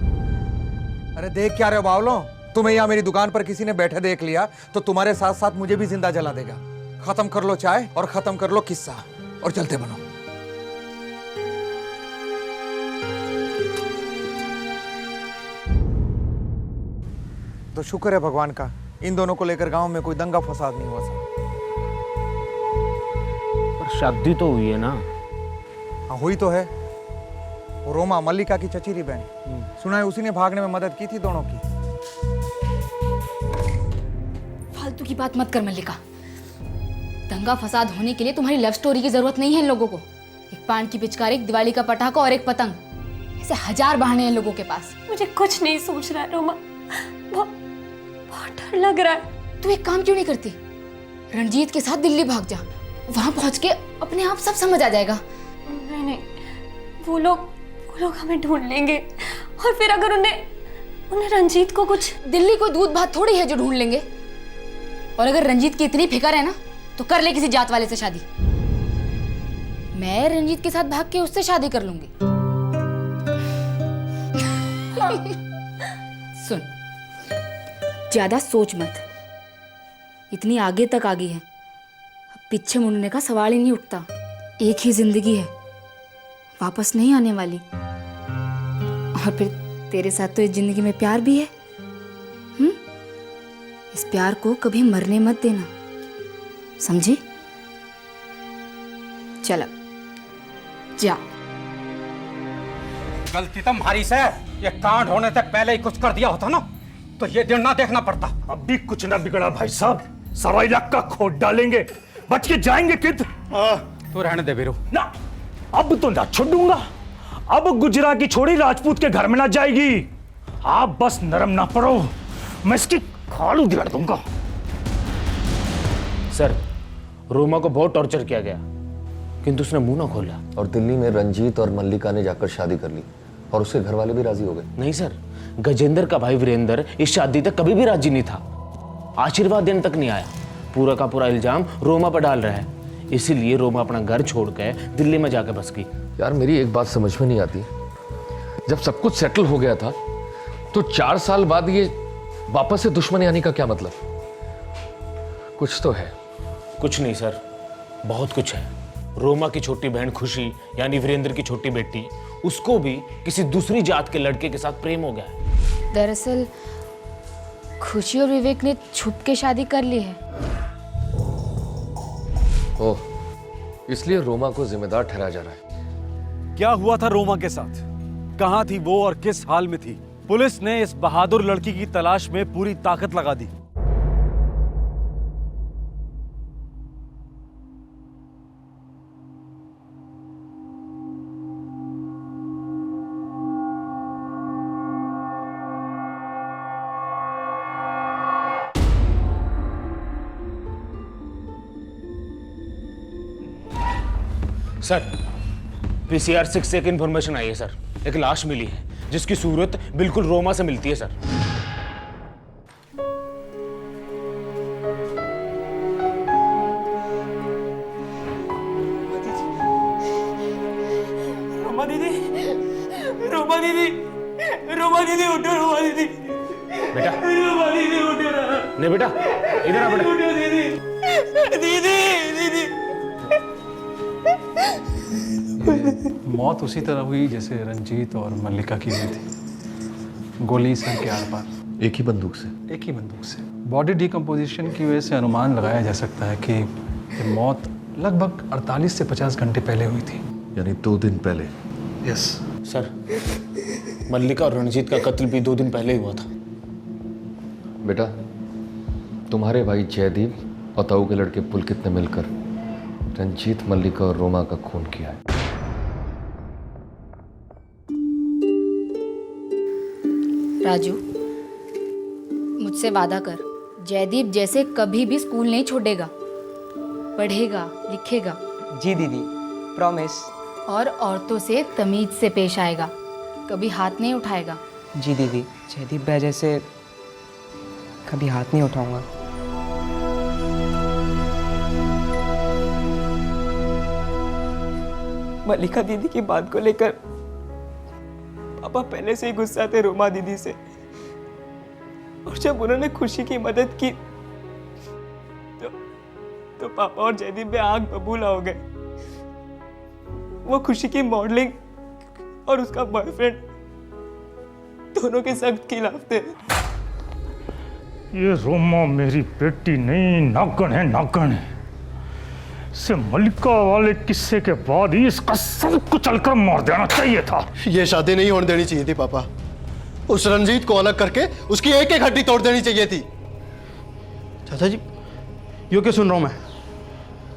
अरे देख क्या रहे हो बावलों, तुम्हें यहाँ मेरी दुकान पर किसी ने बैठे देख लिया तो तुम्हारे साथ साथ मुझे भी जिंदा जला देगा। खत्म कर लो चाय और खत्म कर लो किस्सा और चलते बनो। तो शुक्र है भगवान का, इन दोनों को लेकर गांव में कोई दंगा फसाद नहीं हुआ साहब। पर शादी तो हुई है ना? हाँ हुई तो है। वो रोमा मल्लिका की चचेरी बहन, सुना है उसी ने भागने में मदद की थी दोनों की। फालतू की बात मत कर मल्लिका। दंगा फसाद होने के लिए तुम्हारी लव स्टोरी की जरूरत नहीं है इन लोगों को। एक पान की पिचकारी, एक दिवाली का पटाखा और एक पतंग, ऐसे 1000 बहाने हैं लोगों के पास। मुझे कुछ नहीं सोच रहा है रोमा, बहुत डर लग रहा है। तू एक काम क्यों नहीं करती, रणजीत के साथ दिल्ली भाग जा। वहां पहुंच के अपने आप सब समझ आ जाएगा। नहीं नहीं, वो लोग हमें ढूंढ लेंगे और फिर अगर उन्हें रंजीत को कुछ। दिल्ली कोई दूध भात थोड़ी है जो ढूंढ लेंगे। और अगर रंजीत की इतनी फिक्र है ना तो कर ले किसी जात वाले से शादी। मैं रंजीत के साथ भाग के उससे शादी कर लूंगी। सुन, ज्यादा सोच मत, इतनी आगे तक आ गई है, अब पीछे मुड़ने का सवाल ही नहीं उठता। एक ही जिंदगी है, वापस नहीं आने वाली। और फिर तेरे साथ तो इस जिंदगी में प्यार भी है। इस प्यार को कभी मरने मत देना, समझी? चल अब जा। गलती तुम्हारी से, ये कांड होने से पहले ही कुछ कर दिया होता ना तो ये दिन ना देखना पड़ता। अब भी कुछ ना बिगड़ा भाई साहब, सारा इलाका खोद डालेंगे, बच के जाएंगे किद? तू रहने दे वीरू। ना, अब तो ना छोड़ूंगा। अब गुजरा की छोड़ी राजपूत के घर में ना जाएगी। आप बस नरम ना पड़ो, मैं इसकी खाल उधेड़ दूंगा। सर, रोमा को बहुत टॉर्चर किया गया किंतु उसने मुंह ना खोला। और दिल्ली में रंजीत और मल्लिका ने जाकर शादी कर ली और उसके घर वाले भी राजी हो गए। नहीं सर, गजेंद्र का भाई वीरेंद्र इस शादी तक कभी भी राजी नहीं था, आशीर्वाद देने तक नहीं आया। पूरा का पूरा इल्जाम रोमा पर डाल रहा है, इसीलिए रोमा अपना घर छोड़कर दिल्ली में जाकर बस गई। यार मेरी एक बात समझ में नहीं आती, जब सब कुछ सेटल हो गया था तो 4 साल बाद ये वापस से दुश्मनी आने का क्या मतलब? कुछ तो है। कुछ नहीं सर, बहुत कुछ है। रोमा की छोटी बहन खुशी यानी वीरेंद्र की छोटी बेटी, उसको भी किसी दूसरी जात के लड़के के साथ प्रेम हो गया है। दरअसल खुशी और विवेक ने छुप के शादी कर ली है। ओह, इसलिए रोमा को जिम्मेदार ठहराया जा रहा है। क्या हुआ था रोमा के साथ? कहां थी वो और किस हाल में थी? पुलिस ने इस बहादुर लड़की की तलाश में पूरी ताकत लगा दी। सर, पीसीआर 6 से एक इंफॉर्मेशन आई है सर। एक लाश मिली है जिसकी सूरत बिल्कुल रोमा से मिलती है सर। रोमा दीदी, रोमा दीदी, रोमा दीदी उठो, रोमा दीदी। बेटा, रोमा नहीं बेटा, इधर आ बेटा। मौत उसी तरह हुई जैसे रंजीत और मल्लिका की हुई थी, गोली सर के आर पार। एक ही बंदूक से? एक ही बंदूक से। बॉडी डिकम्पोजिशन की वजह से अनुमान लगाया जा सकता है कि ये मौत लगभग 48 से 50 घंटे पहले हुई थी। यानी 2 दिन पहले? यस सर, मल्लिका और रणजीत का कत्ल भी 2 दिन पहले ही हुआ था। बेटा, तुम्हारे भाई जयदीप और ताऊ के लड़के पुलकित ने मिलकर रंजीत, मल्लिका और रोमा का खून किया है। राजू, मुझसे वादा कर, जयदीप जैसे कभी भी स्कूल नहीं छोड़ेगा, पढ़ेगा, लिखेगा। जी दीदी, प्रॉमिस। और औरतों से तमीज से पेश आएगा, कभी हाथ नहीं उठाएगा। जी दीदी, जयदीप भाई जैसे कभी हाथ नहीं उठाऊंगा। मल्लिका दीदी की बात को लेकर पापा पहले से ही गुस्सा थे रोमा दीदी से, और जब उन्होंने खुशी की मदद की तो पापा और जयदीप में आग बबूला हो गए। वो खुशी की मॉडलिंग और उसका बॉयफ्रेंड दोनों के सख्त खिलाफ थे। ये रोमा मेरी बेटी नहीं, नागन है, नागन है। इसे मल्लिका वाले किस्से के बाद ही इसका सर कुचलकर मार देना चाहिए था। ये शादी नहीं होने देनी चाहिए थी पापा। उस रंजीत को अलग करके उसकी एक एक हड्डी तोड़ देनी चाहिए थी। चाचा जी, यो क्या सुन रहा हूं मैं?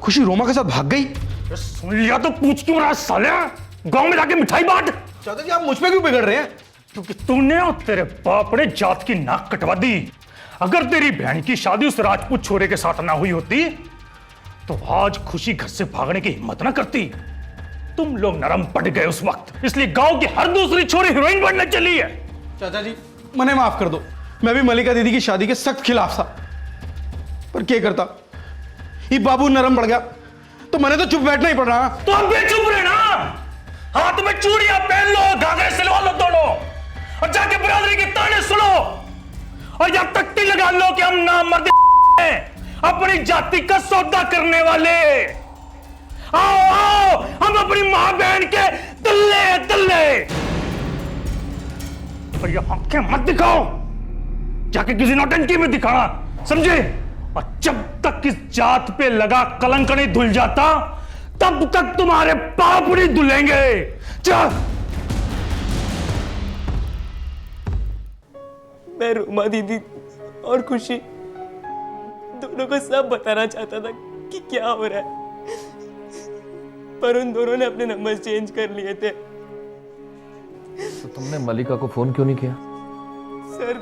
खुशी रोमा के साथ भाग गई? सुन लिया तो पूछ क्यों रहा साले? गांव में जाके मिठाई बांट। चाचा जी, आप मुझ पे क्यों बिगड़ रहे हैं? क्योंकि तूने और तेरे बाप ने जात की नाक कटवा दी। अगर तेरी बहन की शादी उस राजपूत छोरे के साथ ना हुई होती तो आज खुशी घर से भागने की हिम्मत ना करती। तुम लोग नरम पड़ गए उस वक्त, इसलिए गांव की हर दूसरी छोरी हीरोइन बनने चली है। चाचा जी, मने माफ कर दो। मैं भी मल्लिका दीदी की शादी के सख्त खिलाफ था, पर क्या करता, ये बाबू नरम पड़ गया तो मैंने तो चुप बैठना ही पड़ रहा। तो अब भी चुप रहे ना, हाथ में चूड़ियां पहन लो, घाघरे सिलवा लो दोनों, और जाके बिरादरी के ताने सुनो, और जब तक लगा लो कि हम नामर्द हैं, अपनी जाति का सौदा करने वाले। आओ आओ, हम अपनी मां बहन के दल्ले दल्ले। और ये आंखें मत दिखाओ, जाके किसी नौटंकी में दिखाना, समझे? और जब तक इस जात पे लगा कलंक नहीं धुल जाता, तब तक तुम्हारे पाप नहीं धुलेंगे। चल। मैं रोमा दीदी और खुशी दोनों को सब बताना चाहता था कि क्या हो रहा है, पर उन दोनों ने अपने नंबर चेंज कर लिए थे। तो तुमने मल्लिका को फोन क्यों नहीं किया? सर,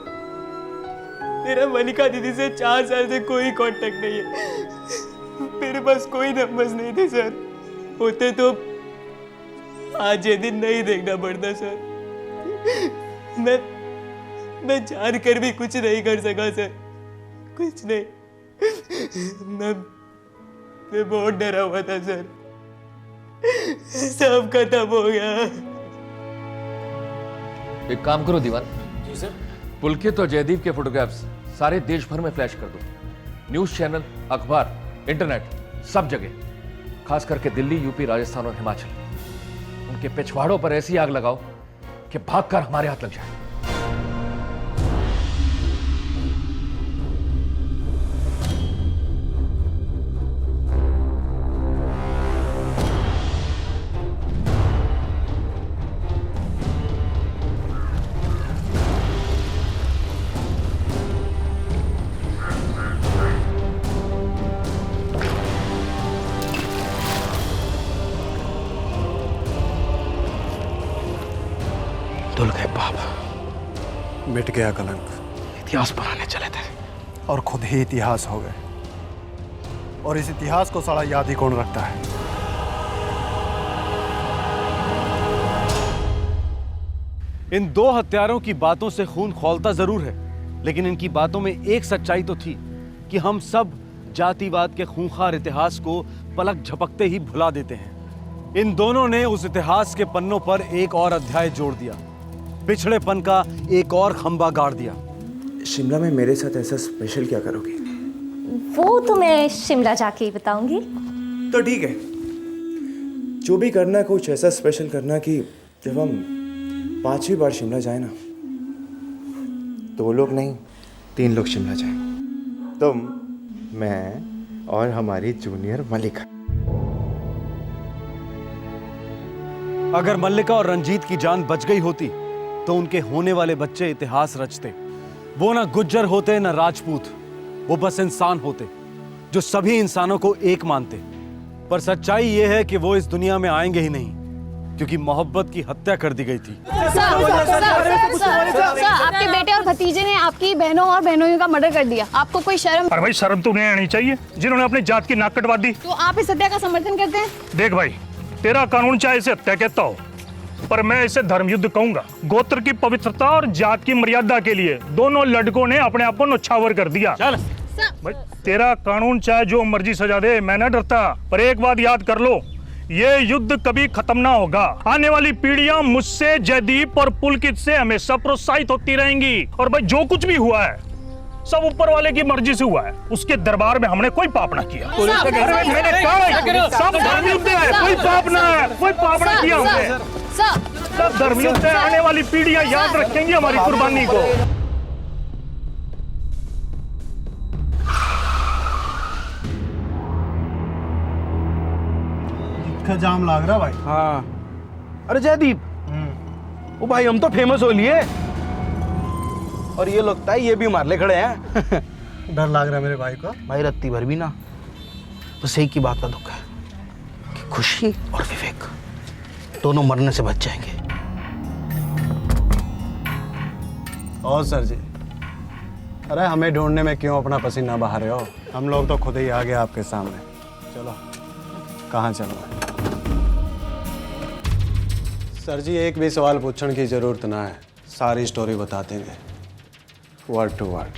मेरा मल्लिका दीदी से 4 साल से कोई कांटेक्ट नहीं है। मेरे पास कोई नंबर्स नहीं थे सर। होते तो आज ये दिन नहीं देखना पड़ता सर। मैं जानकर भी कुछ नहीं कर सका सर, कुछ नहीं। मैं बहुत डरा हुआ था सर। सब खत्म हो गया। एक काम करो दीवान। जी सर। पुलकित और जयदीप के फोटोग्राफ्स सारे देश भर में फ्लैश कर दो। न्यूज चैनल, अखबार, इंटरनेट, सब जगह, खास करके दिल्ली, यूपी, राजस्थान और हिमाचल। उनके पिछवाड़ों पर ऐसी आग लगाओ कि भागकर हमारे हाथ लग जाए। धुल गए पाप, मिट गया कलंक। इतिहास बनाने चले थे और खुद ही इतिहास हो गए। और इस इतिहास को साला याद ही कौन रखता है? इन 2 हत्यारों की बातों से खून खौलता जरूर है, लेकिन इनकी बातों में एक सच्चाई तो थी कि हम सब जातिवाद के खूंखार इतिहास को पलक झपकते ही भुला देते हैं। इन दोनों ने उस इतिहास के पन्नों पर एक और अध्याय जोड़ दिया, पिछड़ेपन का एक और खंबा गाड़ दिया। शिमला में मेरे साथ ऐसा स्पेशल क्या करोगी? वो तो मैं शिमला जाके ही बताऊंगी। तो ठीक है, जो भी करना कुछ ऐसा स्पेशल करना कि जब हम 5वीं बार शिमला जाए ना, 2 लोग नहीं 3 लोग शिमला जाए। तुम, मैं और हमारी जूनियर मल्लिका। अगर मल्लिका और रंजीत की जान बच गई होती तो उनके होने वाले बच्चे इतिहास रचते। वो ना गुज्जर होते ना राजपूत, वो बस इंसान होते जो सभी इंसानों को एक मानते। पर सच्चाई ये है कि वो इस दुनिया में आएंगे ही नहीं, क्योंकि मोहब्बत की हत्या कर दी गई थी। आपके बेटे और भतीजे ने आपकी बहनों और बहनों का मर्डर कर दिया। आपको कोई शर्म? अरे भाई शर्म तो नहीं आनी चाहिए जिन्होंने अपनी जात की नाक कटवा दी। तो आप इस हत्या का समर्थन करते हैं? देख भाई, तेरा कानून चाहे इसे हत्या कहता हो, पर मैं इसे धर्मयुद्ध कहूंगा। गोत्र की पवित्रता और जात की मर्यादा के लिए दोनों लड़कों ने अपने आप को न्यौछावर कर दिया। चल भाई, तेरा कानून चाहे जो मर्जी सजा दे, मैं न डरता। पर एक बात याद कर लो, ये युद्ध कभी खत्म ना होगा। आने वाली पीढ़ियां मुझसे, जयदीप और पुलकित से हमेशा प्रोत्साहित होती रहेंगी। और भाई जो कुछ भी हुआ है सब ऊपर वाले की मर्जी से हुआ है। उसके दरबार में हमने कोई पाप ना किया। मैंने कहा सब धर्मयुद्ध है, कोई पाप ना है, कोई पाप ना किया हमने। सब धर्मयुद्ध है, आने वाली पीढ़ियां याद रखेंगी हमारी कुर्बानी को। जाम लग रहा भाई। हाँ, अरे जयदीप, ओ भाई हम तो फेमस हो लिए और ये लगता है ये भी मारले खड़े हैं। डर लग रहा है मेरे भाई को। भाई रत्ती भर भी ना, बस एक ही बात का दुख है कि खुशी और विवेक दोनों मरने से बच जाएंगे। और सर जी, अरे हमें ढूंढने में क्यों अपना पसीना बहा रहे हो? हम लोग तो खुद ही आ गए आपके सामने। चलो, कहाँ चलो? सर जी, एक भी सवाल पूछने की जरूरत ना है, सारी स्टोरी बता देंगे वर्ड टू वर्ड।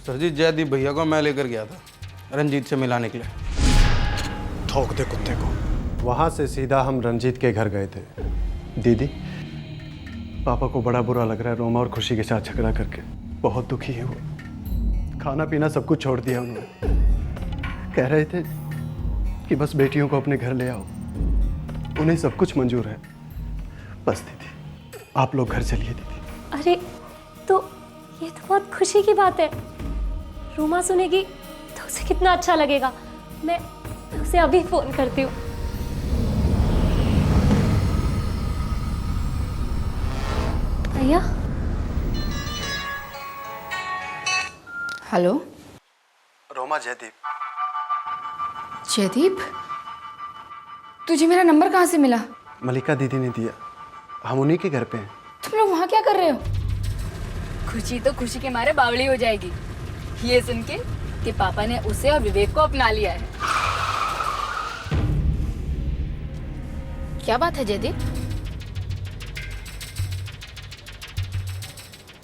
सर जी, जयदीप भैया को मैं लेकर गया था रंजीत से मिलाने के लिए। ठोक दे कुत्ते को। वहाँ से सीधा हम रंजीत के घर गए थे। दीदी, पापा को बड़ा बुरा लग रहा है रोमा और खुशी के साथ झगड़ा करके। बहुत दुखी है वो, खाना पीना सब कुछ छोड़ दिया उन्होंने। कह रहे थे कि बस बेटियों को अपने घर ले आओ, उन्हें सब कुछ मंजूर है। बस दीदी, आप लोग घर चलिए दीदी। अरे तो ये तो बहुत खुशी की बात है। रोमा सुनेगी तो उसे कितना अच्छा लगेगा। मैं उसे अभी फोन करती हूँ। भैया। हेलो रोमा, जयदीप। जयदीप, तुझे मेरा नंबर कहाँ से मिला? मल्लिका दीदी ने दिया, हम उन्हीं के घर पे हैं। तुम लोग वहाँ क्या कर रहे हो? खुशी तो खुशी के मारे बावली हो जाएगी ये सुन के कि पापा ने उसे और विवेक को अपना लिया है। क्या बात है जयदीप?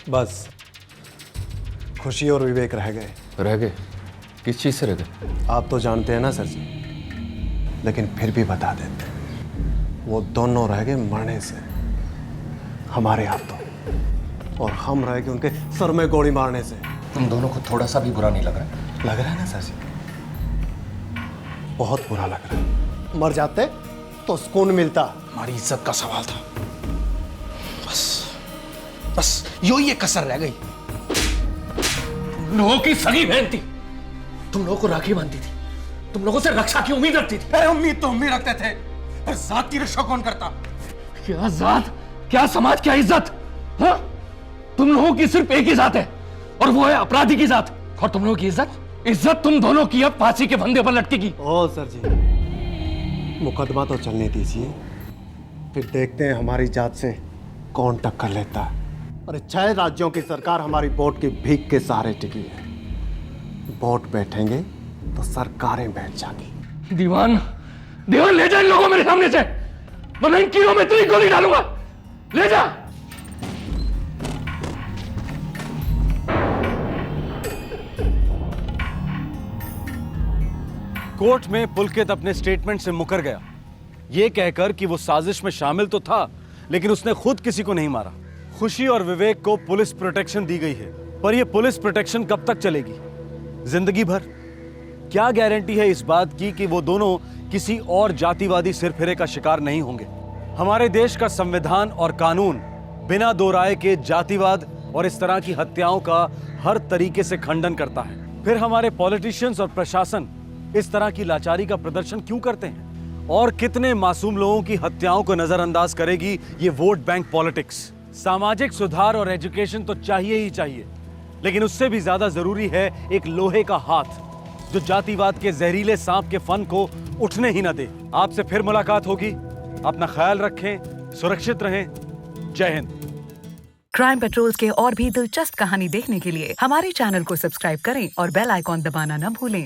बस खुशी और विवेक रह गए। रह गए? किस चीज से रह गए? आप तो जानते हैं ना सर जी, लेकिन फिर भी बता देते। वो दोनों रह गए मरने से हमारे हाथों, और हम रह गए उनके सर में गोली मारने से। तुम दोनों को थोड़ा सा भी बुरा नहीं लग रहा? लग रहा है ना सर जी, बहुत बुरा लग रहा है। मर जाते तो सुकून मिलता। हमारी इज्जत का सवाल था, बस यो ही एक कसर रह गई। तुम लोगों की सगी बहन थी, तुम लोगों को राखी बांधती थी, तुम लोगों से रक्षा की उम्मीद रखती थी। अरे उम्मीद तो हम भी रखते थे, पर जात की रक्षा कौन करता? क्या जात, क्या समाज, क्या इज्जत? हाँ? तुम लोगों की सिर्फ एक ही जात है, और वो है अपराधी की जात। और तुम लोगों की इज्जत तुम दोनों की अब फांसी के फंदे पर लटकेगी। ओ सर जी, मुकदमा तो चलने दीजिए, फिर देखते हैं हमारी जात से कौन टक्कर लेता है। अरे 6 राज्यों की सरकार हमारी वोट की भीख के सहारे टिकी है। वोट बैठेंगे तो सरकारें बैठ जाएंगी। दीवान ले जा इन लोगों मेरे सामने से, वरना इन कीड़ों में तेरी गोली डालूंगा। ले जा। कोर्ट में पुलकित अपने स्टेटमेंट से मुकर गया, यह कहकर कि वो साजिश में शामिल तो था, लेकिन उसने खुद किसी को नहीं मारा। खुशी और विवेक को पुलिस प्रोटेक्शन दी गई है, पर यह पुलिस प्रोटेक्शन कब तक चलेगी? जिंदगी भर? क्या गारंटी है इस बात की कि वो दोनों किसी और जातिवादी सिरफिरे का शिकार नहीं होंगे? हमारे देश का संविधान और कानून बिना दो राय के जातिवाद और इस तरह की हत्याओं का हर तरीके से खंडन करता है। फिर हमारे पॉलिटिशियंस और प्रशासन इस तरह की लाचारी का प्रदर्शन क्यों करते हैं? और कितने मासूम लोगों की हत्याओं को नजरअंदाज करेगी ये वोट बैंक पॉलिटिक्स? सामाजिक सुधार और एजुकेशन तो चाहिए ही चाहिए, लेकिन उससे भी ज्यादा जरूरी है एक लोहे का हाथ जो जातिवाद के जहरीले सांप के फन को उठने ही ना दे। आपसे फिर मुलाकात होगी। अपना ख्याल रखें, सुरक्षित रहें। जय हिंद। क्राइम पेट्रोल्स के और भी दिलचस्प कहानी देखने के लिए हमारे चैनल को सब्सक्राइब करें और बेल आइकॉन दबाना न भूलें।